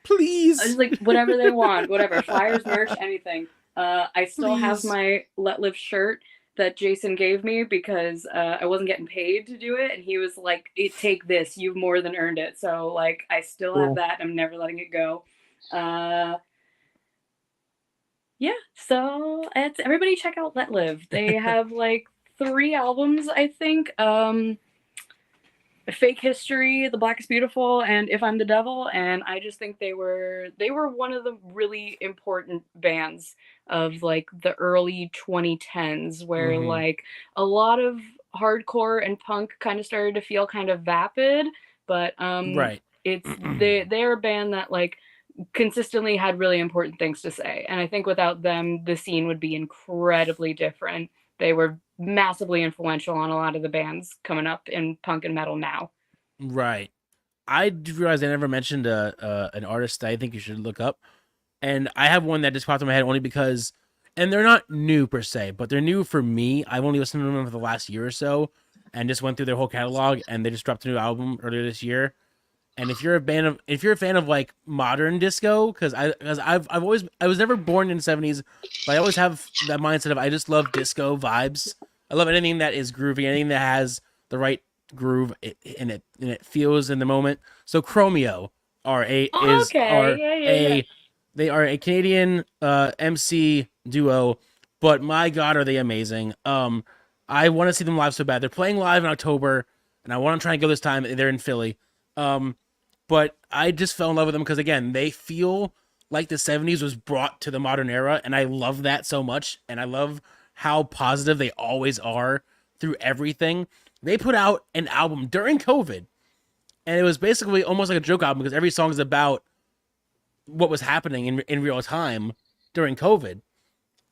Please. I was like, whatever they want, whatever, flyers, merch, anything. I still have my Let Live shirt that Jason gave me because I wasn't getting paid to do it, and he was like, take this, you've more than earned it. So like I still have that, I'm never letting it go. So it's everybody check out Let Live. They have like 3 albums, I think. Fake History, The Black is Beautiful, and If I'm the Devil, and I just think they were one of the really important bands of like the early 2010s, where like a lot of hardcore and punk kind of started to feel kind of vapid, but Right. it's they're a band that like consistently had really important things to say, and I think without them the scene would be incredibly different. They were massively influential on a lot of the bands coming up in punk and metal now. Right. I realized I never mentioned an artist that I think you should look up, and I have one that just popped in my head only because, and they're not new per se, but they're new for me. I've only listened to them for the last year or so, and just went through their whole catalog, and they just dropped a new album earlier this year. And if you're a fan of like modern disco, because I was never born in the 70s, but I always have that mindset of I just love disco vibes. I love anything that is groovy, anything that has the right groove and it feels in the moment. So Chromeo they are a Canadian MC duo, but my god, are they amazing. I want to see them live so bad. They're playing live in October, and I want to try and go this time. They're in Philly. But I just fell in love with them because, again, they feel like the 70s was brought to the modern era, and I love that so much, and I love how positive they always are through everything. They put out an album during COVID, and it was basically almost like a joke album because every song is about what was happening in real time during COVID.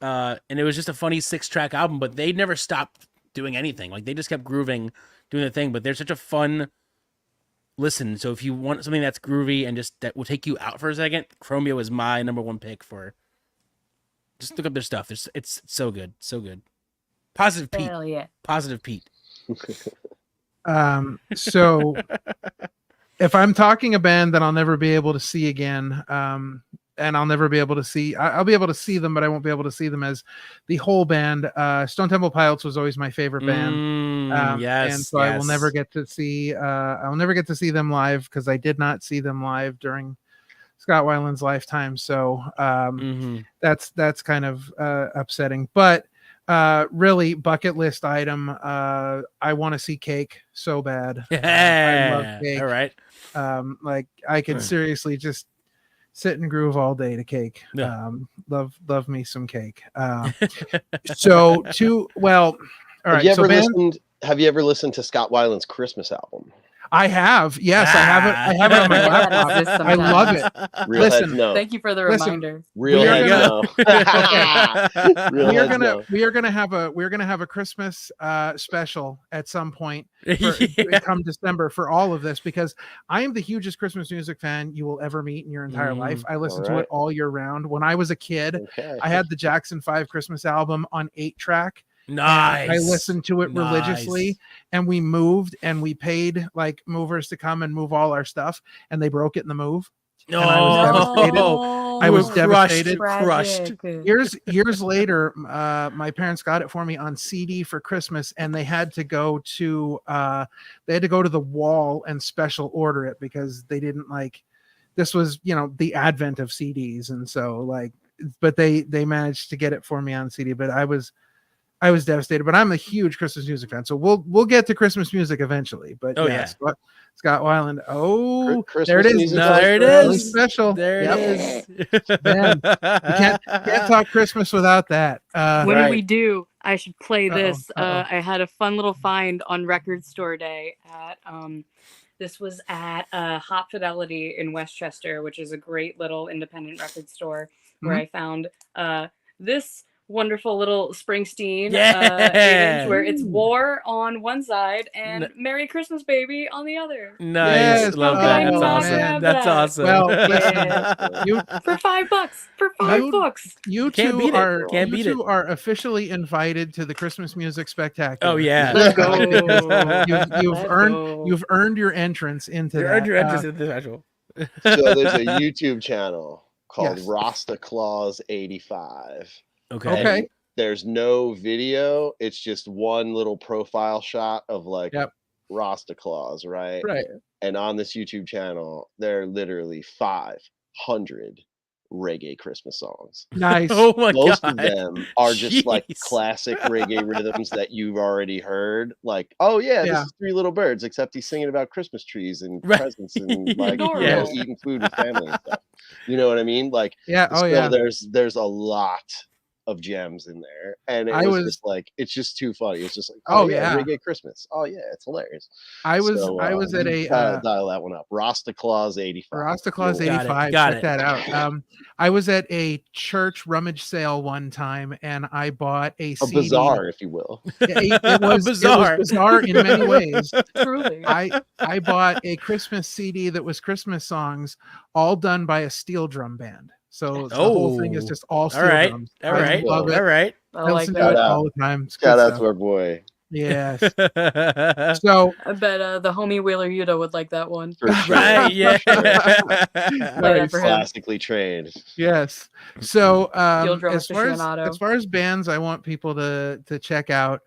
And it was just a funny 6-track album, but they never stopped doing anything. Like, they just kept grooving, doing the thing, but they're such a fun listen. So if you want something that's groovy and just that will take you out for a second, Chromeo is my number one pick for. Just look up their stuff. It's so good, so good. Positive Pete. Hell yeah. Positive Pete. So if I'm talking a band that I'll never be able to see again, and I'll never be able to see, I'll be able to see them, but I won't be able to see them as the whole band. Stone Temple Pilots was always my favorite band. Yes, and so I will never get to see, I'll never get to see them live because I did not see them live during Scott Weiland's lifetime. So that's kind of upsetting, but really bucket list item. I want to see Cake so bad. I love Cake. All right. Like I could seriously just sit and groove all day to Cake. Yeah. Love me some Cake. So all right. Have you ever listened to Scott Weiland's Christmas album? I have. Yes, I have it on my laptop. I love it. Real heads no. Thank you for the reminder. Real heads no. We are gonna have a Christmas special at some point come December for all of this, because I am the hugest Christmas music fan you will ever meet in your entire life. I listen to it all year round. When I was a kid, I had the Jackson 5 Christmas album on 8-track. Nice. I listened to it religiously, and we moved, and we paid like movers to come and move all our stuff, and they broke it in the move. No, I was devastated. Crushed. Years later, my parents got it for me on CD for Christmas, and they had to go to the wall and special order it because they didn't like. This was, the advent of CDs, and so but they managed to get it for me on CD. But I was devastated, but I'm a huge Christmas music fan, so we'll get to Christmas music eventually. But Scott Weiland. Oh, Christmas there it is. There it is. Really special. There it is. Man, you can't talk Christmas without that. When we do, I should play this. I had a fun little find on Record Store Day at this was at Hot Fidelity in Westchester, which is a great little independent record store, where I found this wonderful little Springsteen image where it's War on one side and Merry Christmas Baby on the other. Nice. Yes, Love that. That's awesome. That's awesome. Well, for $5. You two are officially invited to the Christmas Music Spectacular. Oh yeah. Let's go. You've earned your entrance into You earned your entrance into the special. So there's a YouTube channel called Rasta Claus 85. Okay. And there's no video. It's just one little profile shot of Rasta Claus, right? Right. And on this YouTube channel, there are literally 500 reggae Christmas songs. Nice. Oh my Most god. of them are just like Jeez. classic reggae rhythms that you've already heard. Like, oh yeah, this is Three Little Birds, except he's singing about Christmas trees and Right. presents and like Adorable. eating food with family and stuff. You know what I mean? Like, Yeah. Oh so yeah. there's a lot of gems in there, and it was just like, it's just too funny. It's just like, oh yeah, reggae Christmas. Oh yeah, it's hilarious. I was at a dial that one up. Rasta Claus 85. Rasta Claus Cool. 85. Got Check it. that out. I was at a church rummage sale one time, and I bought a CD. Bazaar, if you will. It was bizarre. It was bizarre in many ways. Truly. I bought a Christmas CD that was Christmas songs, all done by a steel drum band. So the whole thing is just all steel drums. All right. Love it. All right. I I like listen to that. it all the time. It's Shout good out stuff. to our boy. Yes. So I bet the homie Wheeler Yuta would like that one. For sure. Right. Yeah. Play that for him. Classically trained. yes. So Steel drum as far aficionado. as bands, I want people to check out.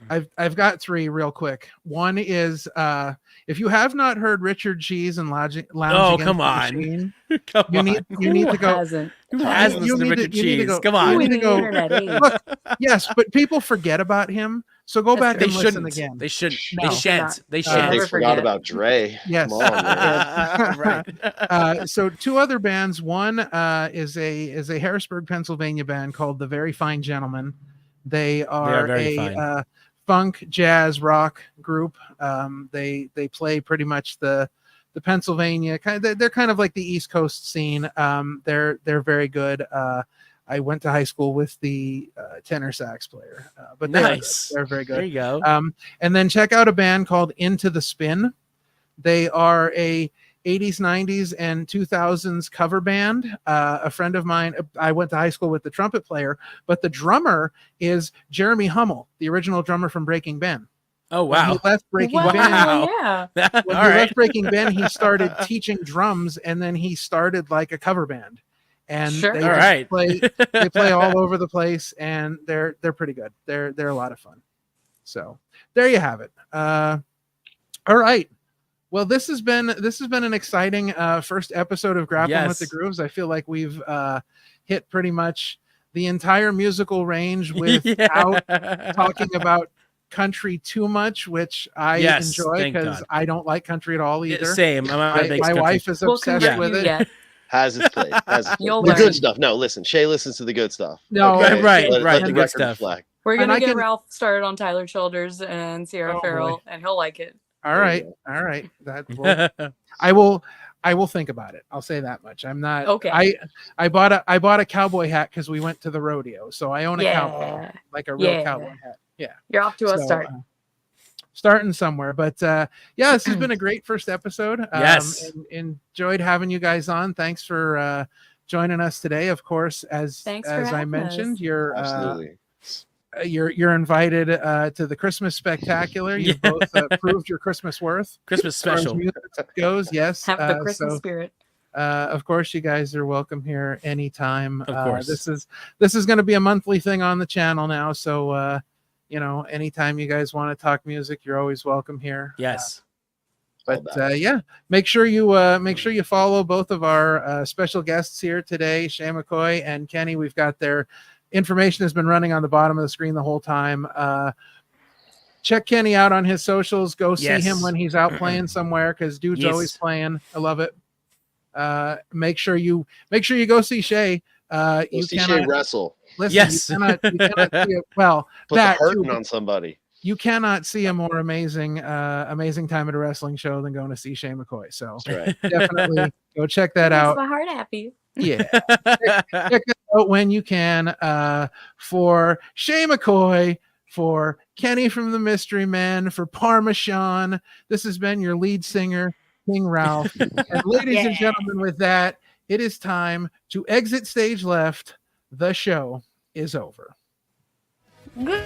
I've got three real quick. One is if you have not heard Richard Cheese and Lounge Against Oh, the come on. Machine, Come you on. need to go. Hasn't? Who has you listened to need to- Richard you need to Cheese? go- Come you on. need to go- Internet age. Look, yes, but people forget about him. So go That's back They and listen shouldn't. again. They shouldn't. No. They shan't. They They shan't. Never forgot forget. about Dre. Yes. Come on, man. Right. So two other bands. One is a Harrisburg, Pennsylvania band called The Very Fine Gentlemen. They are very a fine. funk, jazz, rock group. They play pretty much the Pennsylvania kind. They're kind of like the East Coast scene. They're very good. I went to high school with the tenor sax player, but Nice. they're very good. There you go. And then check out a band called Into the Spin. They are a 80s, 90s, and 2000s cover band. A friend of mine, I went to high school with the trumpet player, but the drummer is Jeremy Hummel, the original drummer from Breaking Ben. Oh When wow. he left Breaking Wow. Ben. Wow. Yeah. When All he right. left Breaking Ben, he started teaching drums, and then he started like a cover band. And Sure. they All just right. they play all over the place, and they're pretty good. They're a lot of fun. So there you have it. All right. Well, this has been an exciting first episode of Grappling with the Yes. Grooves. I feel like we've hit pretty much the entire musical range without talking about country too much, which I Yes, enjoy thank because God. I don't like country at all Yeah, either. same. I'm not a big My country- wife is We'll obsessed convert with you it. yet. Has its place. You'll The learn. good stuff. No, listen. Shay listens to the good stuff. No, Right, right, Let right, the the good record stuff. reflect. We're And gonna I get can- Ralph started on Tyler Childers and Sierra Oh, Farrell, boy. and he'll like it. All There you right. I will think about it. I'll say that much. I'm not Okay. I bought a cowboy hat because we went to the rodeo, so I own a cowboy Yeah. hat, like a real Yeah. cowboy hat. Yeah. You're off to a So, start. Starting somewhere, but yeah, this has been a great first episode. Yes. Enjoyed having you guys on. Thanks for joining us today. Of course, as Thanks for I having mentioned, us. Absolutely. You're invited to the Christmas Spectacular. You've both proved your Christmas worth. Christmas As far as special. music goes, yes. Have the Christmas So, spirit. of course, you guys are welcome here anytime. Of course. This is going to be a monthly thing on the channel now, so anytime you guys want to talk music, you're always welcome here. Yes. All But that. yeah, make sure you follow both of our special guests here today, Shea McCoy and Kenny. We've got their information has been running on the bottom of the screen the whole time. Check Kenny out on his socials. Go see Yes. him when he's out playing somewhere because dude's Yes. always playing. I love it. Make sure you go see Shea. Go You see Shay cannot wrestle. listen. Yes. You cannot see it. Well, Put that the hurting too, on somebody. you cannot see a more amazing time at a wrestling show than going to see Shea McCoy. So That's right. definitely go check that Makes out. my heart happy. Yeah, check that out when you can. For Shea McCoy, for Kenny from the Mystery Men, for Parma Sean, this has been your lead singer, King Ralph. And ladies and gentlemen, with that, it is time to exit stage left. The show is over. Good.